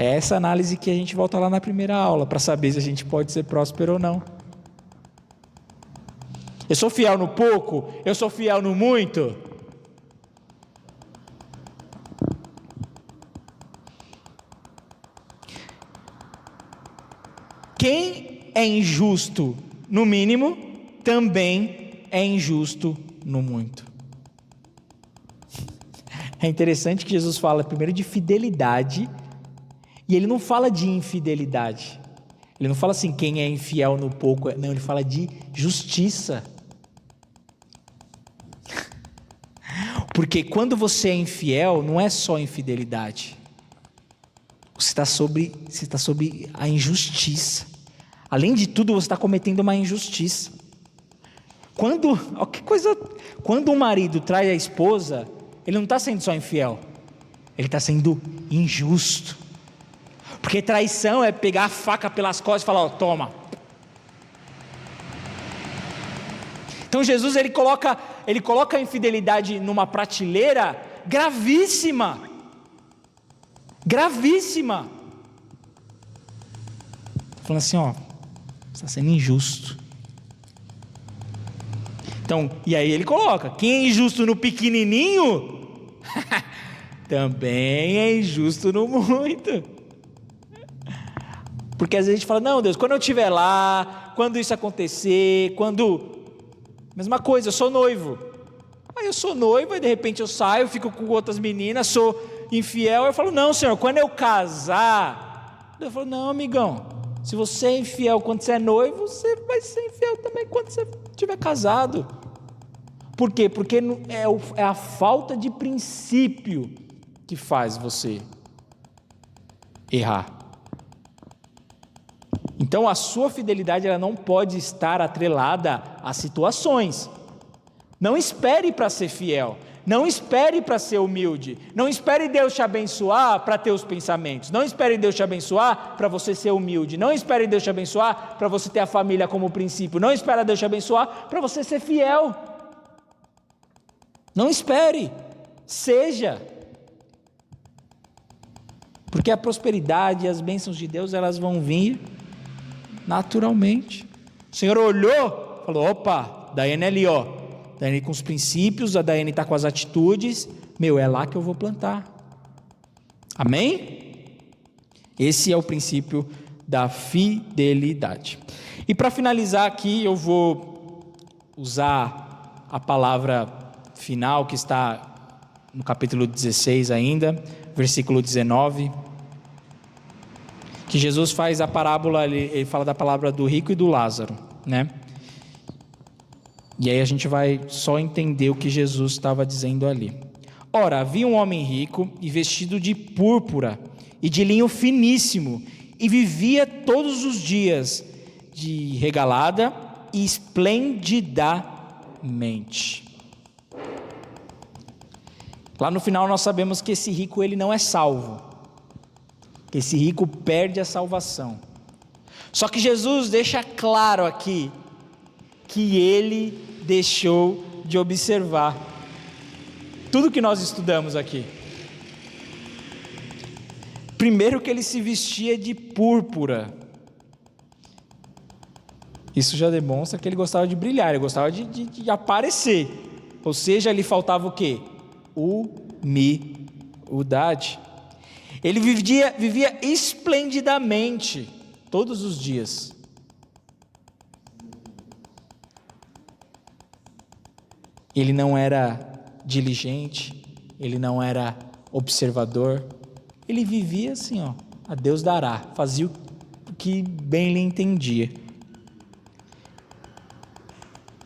A: É essa análise que a gente volta lá na primeira aula, para saber se a gente pode ser próspero ou não. Eu sou fiel no pouco? Eu sou fiel no muito? Quem é injusto no mínimo, também é injusto no muito. É interessante que Jesus fala primeiro de fidelidade, e ele não fala de infidelidade. Ele não fala assim, quem é infiel no pouco. Não, ele fala de justiça. Porque quando você é infiel, não é só infidelidade. Você está sobre a injustiça. Além de tudo, você está cometendo uma injustiça. Quando o marido trai a esposa, ele não está sendo só infiel, ele está sendo injusto. Porque traição é pegar a faca pelas costas e falar, ó, toma. Então Jesus ele coloca a infidelidade numa prateleira gravíssima. Gravíssima. Falando assim, ó, você está sendo injusto. Então, e aí ele coloca, quem é injusto no pequenininho, também é injusto no muito. Porque às vezes a gente fala, não Deus, quando eu estiver lá, quando isso acontecer, mesma coisa, eu sou noivo. Aí eu sou noivo, e de repente eu saio, fico com outras meninas, sou infiel, eu falo, não Senhor, quando eu casar, Deus falou, não amigão, se você é infiel quando você é noivo, você vai ser infiel também quando você estiver casado. Por quê? Porque é a falta de princípio que faz você errar. Então a sua fidelidade ela não pode estar atrelada a situações. Não espere para ser fiel. Não espere para ser humilde. Não espere Deus te abençoar para ter os pensamentos. Não espere Deus te abençoar para você ser humilde. Não espere Deus te abençoar para você ter a família como princípio. Não espere Deus te abençoar para você ser fiel. Não espere. Seja. Porque a prosperidade e as bênçãos de Deus elas vão vir naturalmente. O Senhor olhou, falou, opa, Daiane ali, ó. Daiane com os princípios, a Daiane está com as atitudes, é lá que eu vou plantar. Amém? Esse é o princípio da fidelidade. E para finalizar aqui, eu vou usar a palavra final que está no capítulo 16 ainda, versículo 19, que Jesus faz a parábola, ele fala da palavra do rico e do Lázaro, né? E aí a gente vai só entender o que Jesus estava dizendo ali. Ora, havia um homem rico e vestido de púrpura e de linho finíssimo, e vivia todos os dias de regalada e esplendidamente. Lá no final nós sabemos que esse rico ele não é salvo, que esse rico perde a salvação. Só que Jesus deixa claro aqui que ele deixou de observar tudo que nós estudamos aqui. Primeiro que ele se vestia de púrpura. Isso já demonstra que ele gostava de brilhar, ele gostava de aparecer. Ou seja, lhe faltava o quê? Humildade. Ele vivia esplendidamente todos os dias. Ele não era diligente, ele não era observador, ele vivia assim, ó, a Deus dará, fazia o que bem lhe entendia.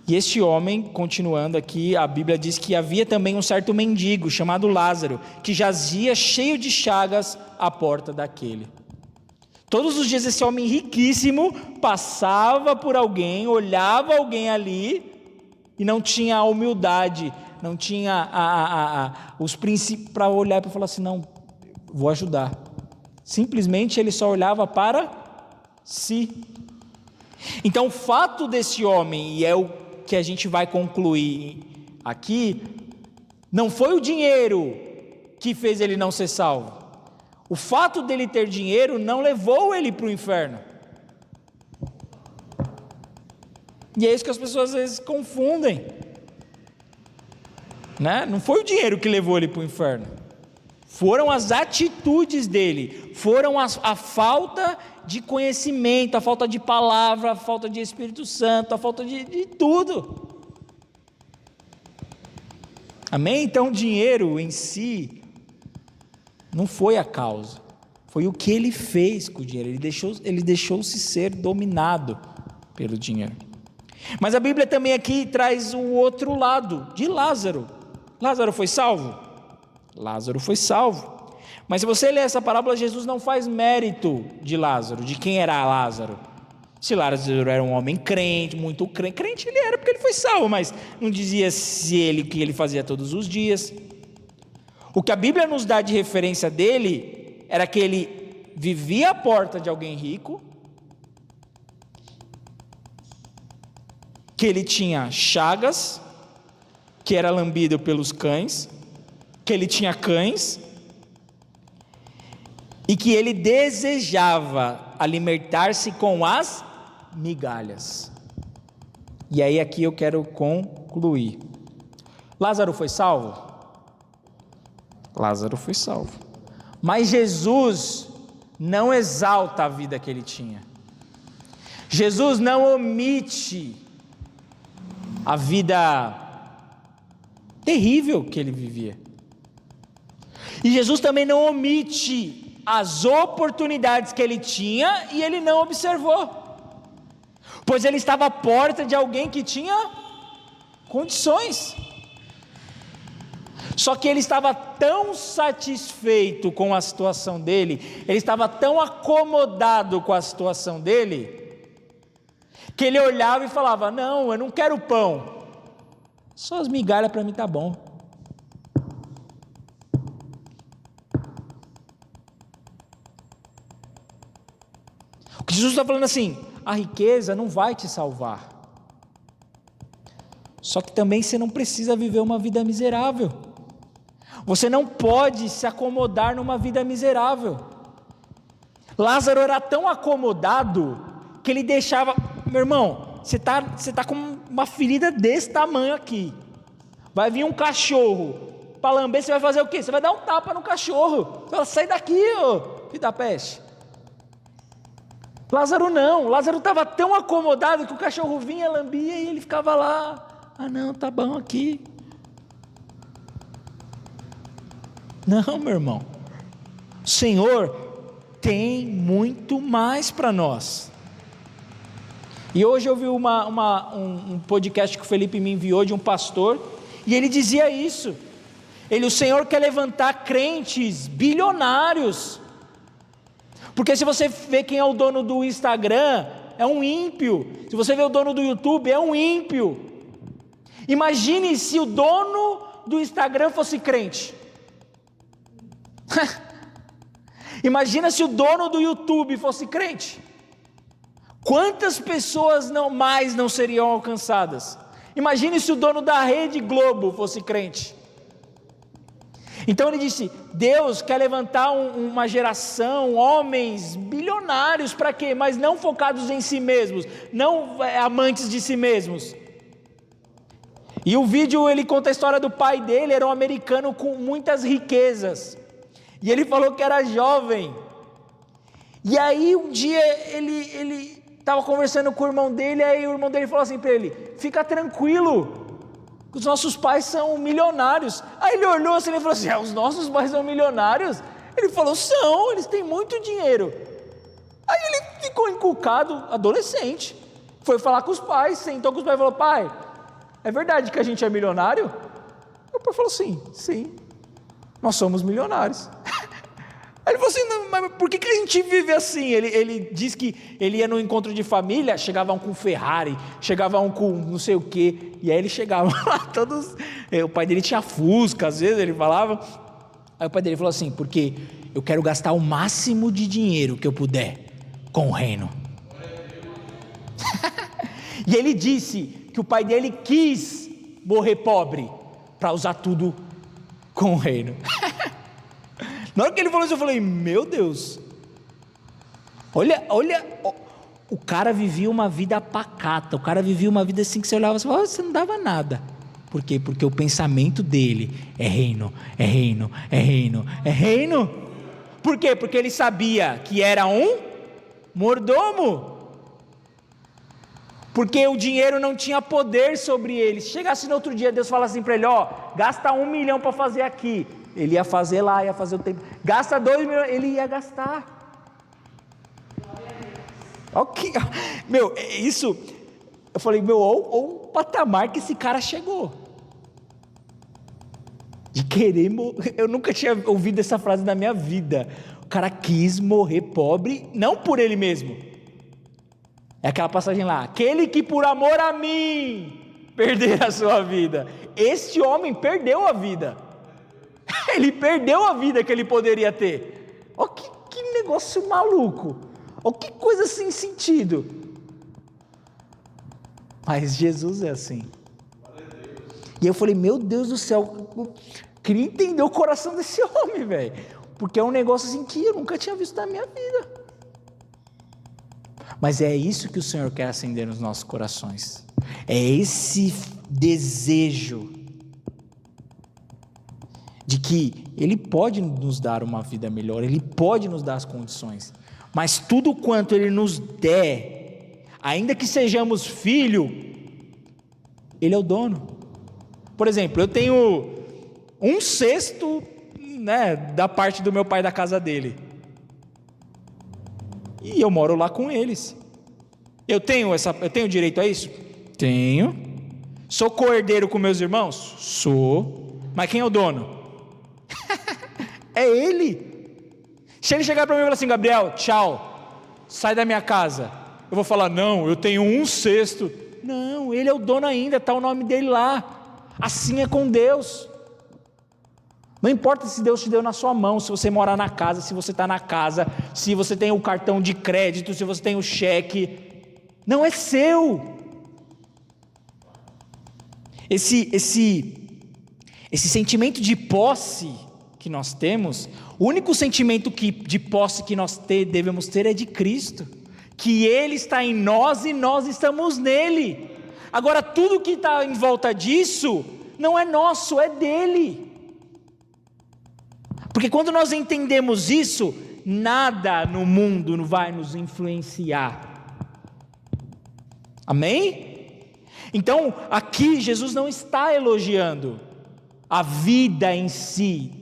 A: E este homem, continuando aqui, a Bíblia diz que havia também um certo mendigo chamado Lázaro, que jazia cheio de chagas à porta daquele. Todos os dias esse homem riquíssimo passava por alguém, olhava alguém ali e não tinha a humildade, não tinha os princípios para olhar e para falar assim, não, vou ajudar. Simplesmente ele só olhava para si. Então o fato desse homem, e é o que a gente vai concluir aqui, não foi o dinheiro que fez ele não ser salvo. O fato dele ter dinheiro não levou ele para o inferno. E é isso que as pessoas às vezes confundem, né? Não foi o dinheiro que levou ele para o inferno, foram as atitudes dele, foram a falta de conhecimento, a falta de palavra, a falta de Espírito Santo, a falta de tudo. Amém? Então o dinheiro em si não foi a causa, foi o que ele fez com o dinheiro. Ele deixou-se ser dominado pelo dinheiro. Mas a Bíblia também aqui traz o outro lado, de Lázaro. Lázaro foi salvo? Lázaro foi salvo. Mas se você ler essa parábola, Jesus não faz mérito de Lázaro, de quem era Lázaro. Se Lázaro era um homem crente, muito crente ele era porque ele foi salvo, mas não dizia o que ele fazia todos os dias. O que a Bíblia nos dá de referência dele era que ele vivia à porta de alguém rico, que ele tinha chagas, que era lambido pelos cães, que ele tinha cães, e que ele desejava alimentar-se com as migalhas. E aí aqui eu quero concluir. Lázaro foi salvo? Lázaro foi salvo. Mas Jesus não exalta a vida que ele tinha. Jesus não omite a vida terrível que ele vivia. E Jesus também não omite as oportunidades que ele tinha e ele não observou, pois ele estava à porta de alguém que tinha condições. Só que ele estava tão satisfeito com a situação dele, ele estava tão acomodado com a situação dele, que ele olhava e falava: não, eu não quero pão, só as migalhas para mim tá bom. O que Jesus está falando assim, a riqueza não vai te salvar, só que também você não precisa viver uma vida miserável, você não pode se acomodar numa vida miserável. Lázaro era tão acomodado, que ele deixava, meu irmão, você tá com uma ferida desse tamanho aqui, vai vir um cachorro para lamber, você vai fazer o quê? Você vai dar um tapa no cachorro, você vai sair daqui, ô filho da peste. Lázaro não, Lázaro estava tão acomodado que o cachorro vinha, lambia e ele ficava lá, não, tá bom aqui. Não, meu irmão, o Senhor tem muito mais para nós. E hoje eu vi um podcast que o Felipe me enviou de um pastor, e ele dizia isso, o Senhor quer levantar crentes bilionários, porque se você vê quem é o dono do Instagram, é um ímpio, se você vê o dono do YouTube, é um ímpio. Imagine se o dono do Instagram fosse crente. Imagina se o dono do YouTube fosse crente. Quantas pessoas não seriam alcançadas? Imagine se o dono da Rede Globo fosse crente. Então ele disse, Deus quer levantar uma geração, homens bilionários, para quê? Mas não focados em si mesmos, não amantes de si mesmos. E o vídeo, ele conta a história do pai dele, era um americano com muitas riquezas, e ele falou que era jovem, e aí um dia ele estava conversando com o irmão dele, aí o irmão dele falou assim para ele, fica tranquilo, os nossos pais são milionários. Aí ele olhou assim e falou assim, os nossos pais são milionários? Ele falou, são, eles têm muito dinheiro. Aí ele ficou encucado, adolescente, foi falar com os pais, sentou com os pais e falou, pai, é verdade que a gente é milionário? O pai falou, sim, nós somos milionários. Aí ele falou assim, mas por que a gente vive assim? Ele diz que ele ia no encontro de família, chegava um com Ferrari, chegava um com não sei o que, e aí ele chegava lá todos, o pai dele tinha Fusca, às vezes ele falava, aí o pai dele falou assim, porque eu quero gastar o máximo de dinheiro que eu puder com o reino. E ele disse que o pai dele quis morrer pobre, para usar tudo com o reino. Na hora que ele falou isso, eu falei, meu Deus, olha, o cara vivia uma vida pacata, o cara vivia uma vida assim que você olhava e falava, você não dava nada. Por quê? Porque o pensamento dele é reino, é reino, é reino, é reino. Por quê? Porque ele sabia que era um mordomo. Porque o dinheiro não tinha poder sobre ele. Se chegasse no outro dia, Deus falasse assim para ele, gasta 1 milhão para fazer aqui. Ele ia fazer lá, ia fazer o tempo. Gasta 2 milhões, ele ia gastar. Ok, meu, isso, eu falei, meu, olha o patamar que esse cara chegou. De querer morrer, eu nunca tinha ouvido essa frase na minha vida. O cara quis morrer pobre, não por ele mesmo. É aquela passagem lá, aquele que por amor a mim perder a sua vida. Este homem perdeu a vida. Ele perdeu a vida que ele poderia ter. Olha que negócio maluco. Olha que coisa sem sentido. Mas Jesus é assim. E eu falei, meu Deus do céu, eu queria entender o coração desse homem, velho. Porque é um negócio assim que eu nunca tinha visto na minha vida. Mas é isso que o Senhor quer acender nos nossos corações. É esse desejo de que Ele pode nos dar uma vida melhor, Ele pode nos dar as condições. Mas tudo quanto Ele nos der, ainda que sejamos filho, Ele é o dono. Por exemplo, eu tenho 1/6, da parte do meu pai da casa dele. E eu moro lá com eles. Eu tenho direito a isso? Tenho. Sou co-herdeiro com meus irmãos? Sou. Mas quem é o dono? É ele. Se ele chegar para mim e falar assim, Gabriel, tchau, sai da minha casa, eu vou falar, não, eu tenho 1/6. Não, ele é o dono ainda, está o nome dele lá. Assim é com Deus. Não importa se Deus te deu na sua mão, se você mora na casa, se você está na casa, se você tem o cartão de crédito, se você tem o cheque, não é seu. Esse sentimento de posse que nós temos, o único sentimento de posse que nós devemos ter é de Cristo, que Ele está em nós e nós estamos nele. Agora tudo que está em volta disso não é nosso, é dele. Porque quando nós entendemos isso, nada no mundo vai nos influenciar. Amém? Então, aqui Jesus não está elogiando a vida em si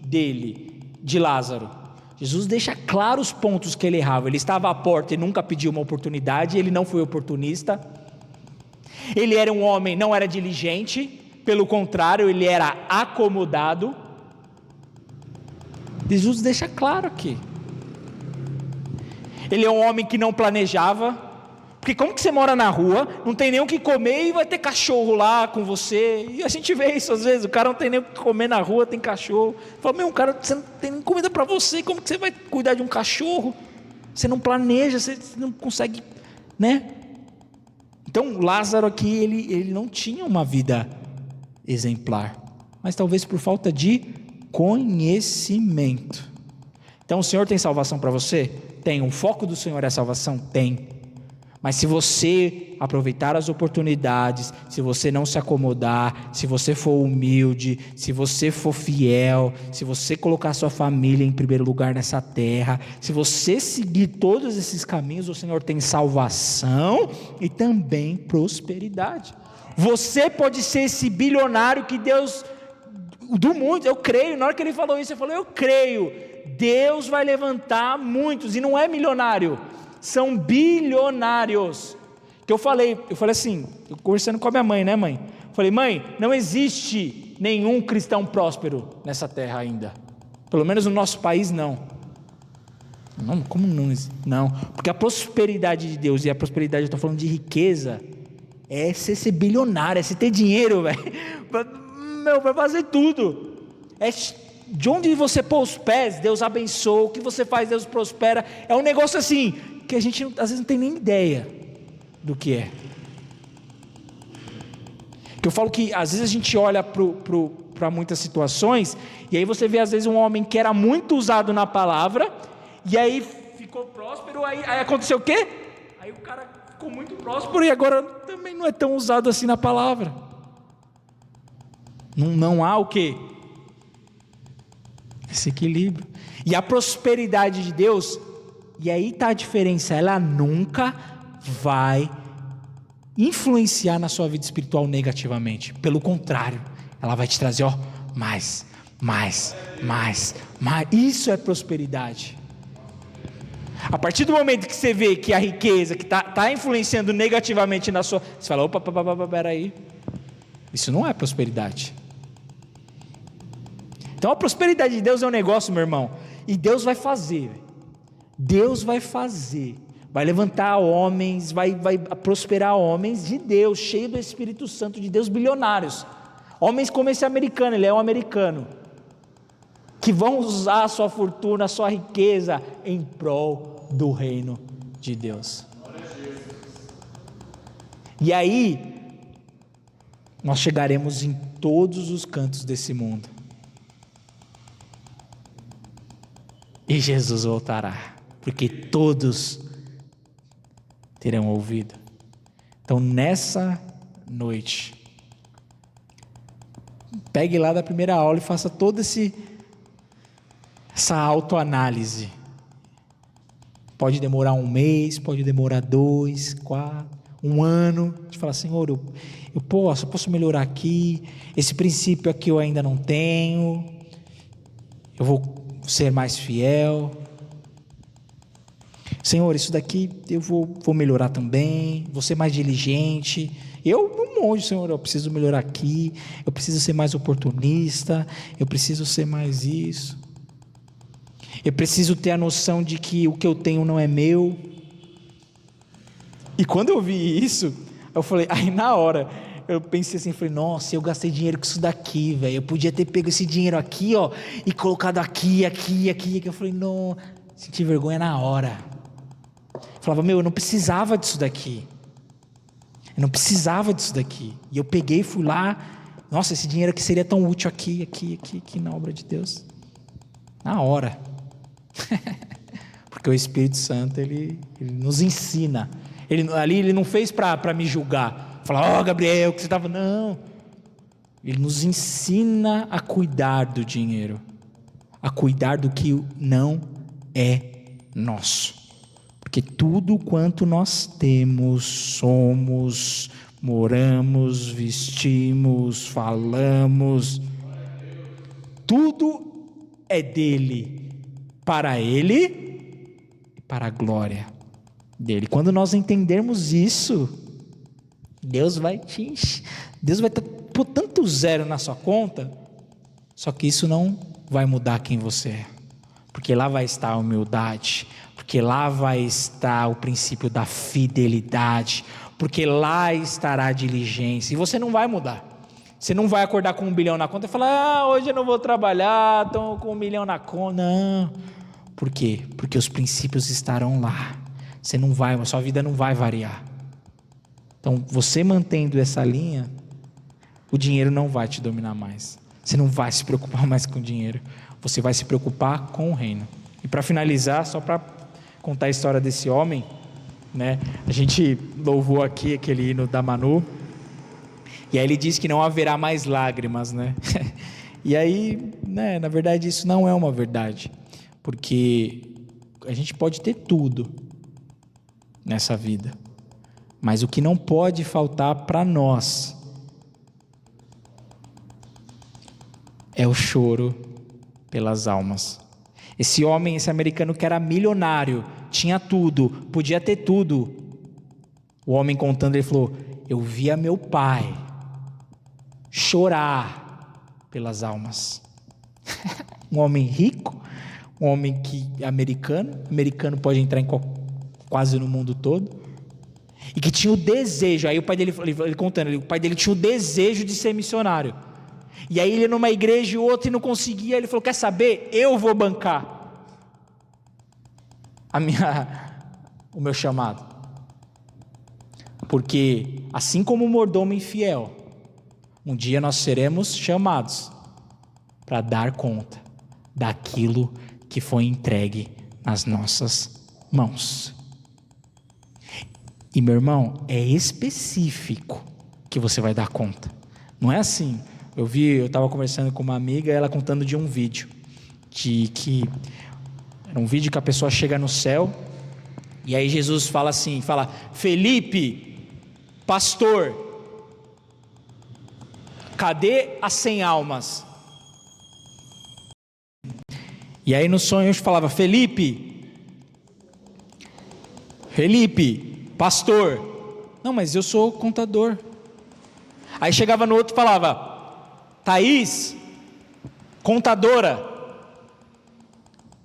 A: de Lázaro. Jesus deixa claro os pontos que ele errava. Ele estava à porta e nunca pediu uma oportunidade, ele não foi oportunista. Ele era um homem, não era diligente, pelo contrário, ele era acomodado. Jesus deixa claro aqui. Ele é um homem que não planejava, porque como que você mora na rua, não tem nem o que comer e vai ter cachorro lá com você, e a gente vê isso às vezes, o cara não tem nem o que comer na rua, tem cachorro, fala, cara, você não tem nem comida para você, como que você vai cuidar de um cachorro? Você não planeja, você não consegue, Então Lázaro aqui, ele não tinha uma vida exemplar, mas talvez por falta de conhecimento. Então o Senhor tem salvação para você? Tem. O foco do Senhor é a salvação? Tem. Mas se você aproveitar as oportunidades, se você não se acomodar, se você for humilde, se você for fiel, se você colocar sua família em primeiro lugar nessa terra, se você seguir todos esses caminhos, o Senhor tem salvação e também prosperidade. Você pode ser esse bilionário que Deus do mundo, eu creio. Na hora que ele falou isso, eu falei, eu creio, Deus vai levantar muitos, e não é milionário, são bilionários. Que eu falei assim, eu conversando com a minha mãe, mãe? Falei, mãe, não existe nenhum cristão próspero nessa terra ainda, pelo menos no nosso país não. Não, como não? Não, porque a prosperidade de Deus, e a prosperidade, eu estou falando de riqueza, é você ser bilionário, é você ter dinheiro, velho. Vai fazer tudo. É de onde você pôr os pés, Deus abençoa. O que você faz, Deus prospera. É um negócio assim que a gente às vezes não tem nem ideia do que é. Porque eu falo que às vezes a gente olha para muitas situações, e aí você vê às vezes um homem que era muito usado na palavra, e aí ficou próspero, aí aconteceu o quê? Aí o cara ficou muito próspero e agora também não é tão usado assim na palavra. Não há o quê? Esse equilíbrio. E a prosperidade de Deus, e aí está a diferença, ela nunca vai influenciar na sua vida espiritual negativamente. Pelo contrário, ela vai te trazer, mais. Isso é prosperidade. A partir do momento que você vê que a riqueza que está influenciando negativamente na sua, você fala, opa, peraí, isso não é prosperidade. Então a prosperidade de Deus é um negócio, meu irmão, e Deus vai fazer, vai levantar homens, vai prosperar homens de Deus, cheio do Espírito Santo de Deus, bilionários, homens como esse americano, ele é um americano, que vão usar a sua fortuna, a sua riqueza em prol do reino de Deus. E aí nós chegaremos em todos os cantos desse mundo, e Jesus voltará, porque todos terão ouvido. Então nessa noite, pegue lá da primeira aula e faça toda essa autoanálise. Pode demorar 1 mês, pode demorar 2, 4, 1 ano. A gente fala, Senhor, eu posso melhorar aqui, esse princípio aqui eu ainda não tenho, eu vou ser mais fiel. Senhor, isso daqui eu vou melhorar também, vou ser mais diligente. Um monte, Senhor, eu preciso melhorar aqui, eu preciso ser mais oportunista, eu preciso ser mais isso. Eu preciso ter a noção de que o que eu tenho não é meu. E quando eu vi isso, eu falei, aí na hora, eu pensei assim, falei, nossa, eu gastei dinheiro com isso daqui, velho, eu podia ter pego esse dinheiro aqui, e colocado aqui, eu falei, não, senti vergonha na hora. Eu falava, eu não precisava disso daqui, e eu peguei e fui lá, nossa, esse dinheiro aqui seria tão útil aqui na obra de Deus, na hora, porque o Espírito Santo, ele nos ensina, ele não fez para me julgar, falar, Gabriel, que você estava, não, ele nos ensina a cuidar do dinheiro, a cuidar do que não é nosso, porque tudo quanto nós temos, somos, moramos, vestimos, falamos, tudo é dele, para ele e para a glória dele. Quando nós entendermos isso, Deus vai pôr tanto zero na sua conta, só que isso não vai mudar quem você é, porque lá vai estar a humildade, porque lá vai estar o princípio da fidelidade, porque lá estará a diligência, e você não vai mudar. Você não vai acordar com 1 bilhão na conta e falar, hoje eu não vou trabalhar, estou com 1 milhão na conta. Não. Por quê? Porque os princípios estarão lá. A sua vida não vai variar. Então, você mantendo essa linha, o dinheiro não vai te dominar mais. Você não vai se preocupar mais com o dinheiro. Você vai se preocupar com o reino. E para finalizar, só para contar a história desse homem, né? A gente louvou aqui aquele hino da Manu, e aí ele diz que não haverá mais lágrimas, né? E aí, né, na verdade isso não é uma verdade, porque a gente pode ter tudo nessa vida, mas o que não pode faltar para nós é o choro pelas almas. Esse homem, esse americano que era milionário, tinha tudo, podia ter tudo. O homem contando, ele falou, eu via meu pai chorar pelas almas. Um homem rico, um homem americano pode entrar quase no mundo todo, e que tinha o desejo, aí o pai dele, ele contando, o pai dele tinha o desejo de ser missionário, e aí ele numa igreja e outra e não conseguia, ele falou, quer saber, eu vou bancar o meu chamado, porque assim como o mordomo infiel, Um dia nós seremos chamados para dar conta daquilo que foi entregue nas nossas mãos. E meu irmão, é específico que você vai dar conta. Não é assim. Eu estava conversando com uma amiga, ela contando de um vídeo, que era um vídeo que a pessoa chega no céu, e aí Jesus fala assim, Felipe, pastor, cadê as 100 almas? E aí no sonho eu falava, Felipe, pastor, não, mas eu sou contador. Aí chegava no outro e falava, Thaís, contadora,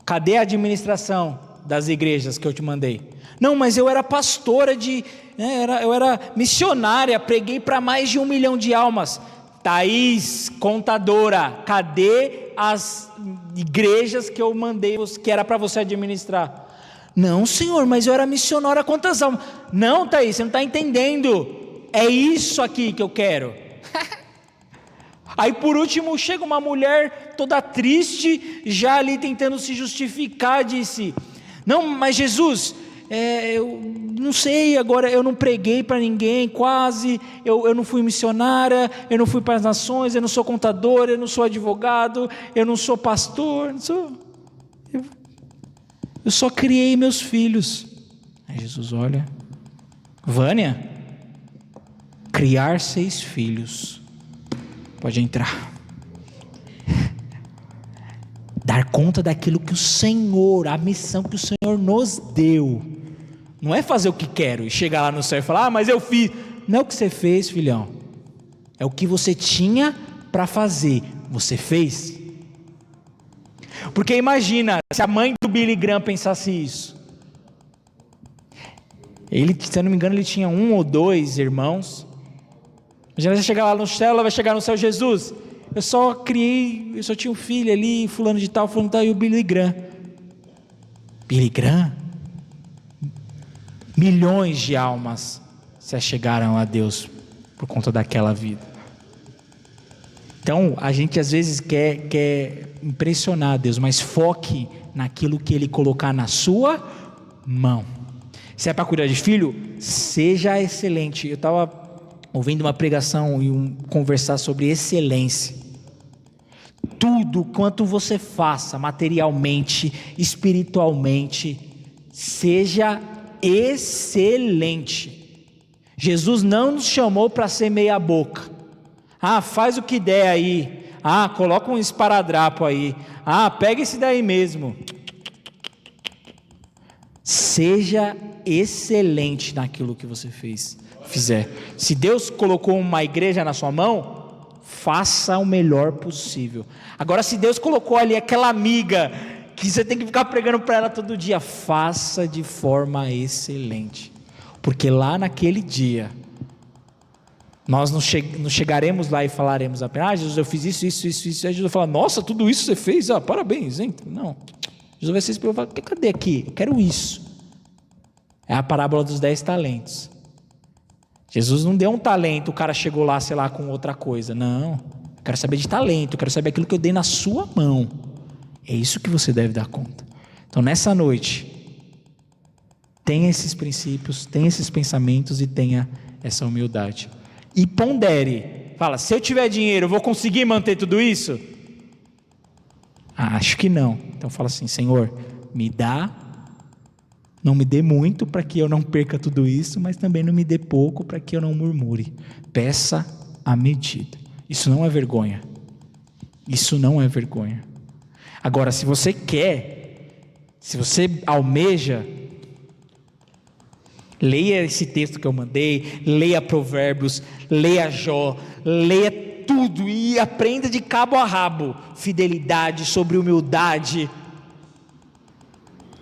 A: cadê a administração das igrejas que eu te mandei? Não, mas eu era pastora eu era missionária, preguei para mais de 1 milhão de almas. Thaís, contadora, cadê as igrejas que eu mandei, que era para você administrar? Não, senhor, mas eu era missionária, quantas almas? Não, Thaís, você não está entendendo, é isso aqui que eu quero. Aí por último chega uma mulher toda triste, já ali tentando se justificar, disse, não, mas Jesus, eu não sei, agora eu não preguei para ninguém, quase, eu não fui missionária, eu não fui para as nações, eu não sou contador, eu não sou advogado, eu não sou pastor, eu só criei meus filhos. Aí Jesus olha, Vânia, criar 6 filhos, pode entrar. Dar conta daquilo que o Senhor, a missão que o Senhor nos deu. Não é fazer o que quero e chegar lá no céu e falar, mas eu fiz. Não é o que você fez, filhão. É o que você tinha para fazer. Você fez. Porque imagina, se a mãe do Billy Graham pensasse isso. Ele, se eu não me engano, ele tinha 1 ou 2 irmãos. Imagina você chegar lá no céu, ela vai chegar no céu, Jesus, eu só tinha um filho ali, fulano de tal, e o Billy Graham. Billy Graham? Milhões de almas se achegaram a Deus por conta daquela vida. Então, a gente às vezes quer impressionar Deus, mas foque naquilo que Ele colocar na sua mão. Se é para cuidar de filho, seja excelente. Eu estava ouvindo uma pregação e conversar sobre excelência. Tudo quanto você faça, materialmente, espiritualmente, seja excelente. Jesus não nos chamou para ser meia boca. Faz o que der aí. Coloca um esparadrapo aí. Pega esse daí mesmo. Seja excelente naquilo que você fizer. Se Deus colocou uma igreja na sua mão, faça o melhor possível. Agora, se Deus colocou ali aquela amiga que você tem que ficar pregando para ela todo dia, faça de forma excelente, porque lá naquele dia nós não chegaremos lá e falaremos apenas, Jesus, eu fiz isso, aí Jesus vai falar, nossa, tudo isso você fez, parabéns, hein? Não, Jesus vai ser explicado, cadê aqui? Eu quero isso. É a parábola dos 10 talentos. Jesus não deu um talento, o cara chegou lá, sei lá, com outra coisa. Não, eu quero saber de talento, eu quero saber aquilo que eu dei na sua mão. É isso que você deve dar conta. Então nessa noite, tenha esses princípios, tenha esses pensamentos e tenha essa humildade. E pondere, fala, se eu tiver dinheiro, eu vou conseguir manter tudo isso? Acho que não. Então fala assim, Senhor, me dá, não me dê muito para que eu não perca tudo isso, mas também não me dê pouco para que eu não murmure. Peça a medida. Isso não é vergonha. Isso não é vergonha. Agora, se você quer, se você almeja, leia esse texto que eu mandei, leia Provérbios, leia Jó, leia tudo e aprenda de cabo a rabo, fidelidade sobre humildade,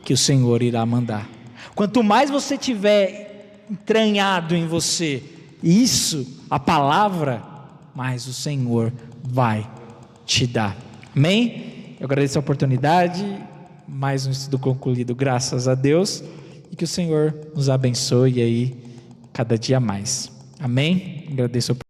A: que o Senhor irá mandar. Quanto mais você tiver entranhado em você isso, a palavra, mais o Senhor vai te dar. Amém? Eu agradeço a oportunidade, mais um estudo concluído, graças a Deus, e que o Senhor nos abençoe aí cada dia mais. Amém? Agradeço a oportunidade.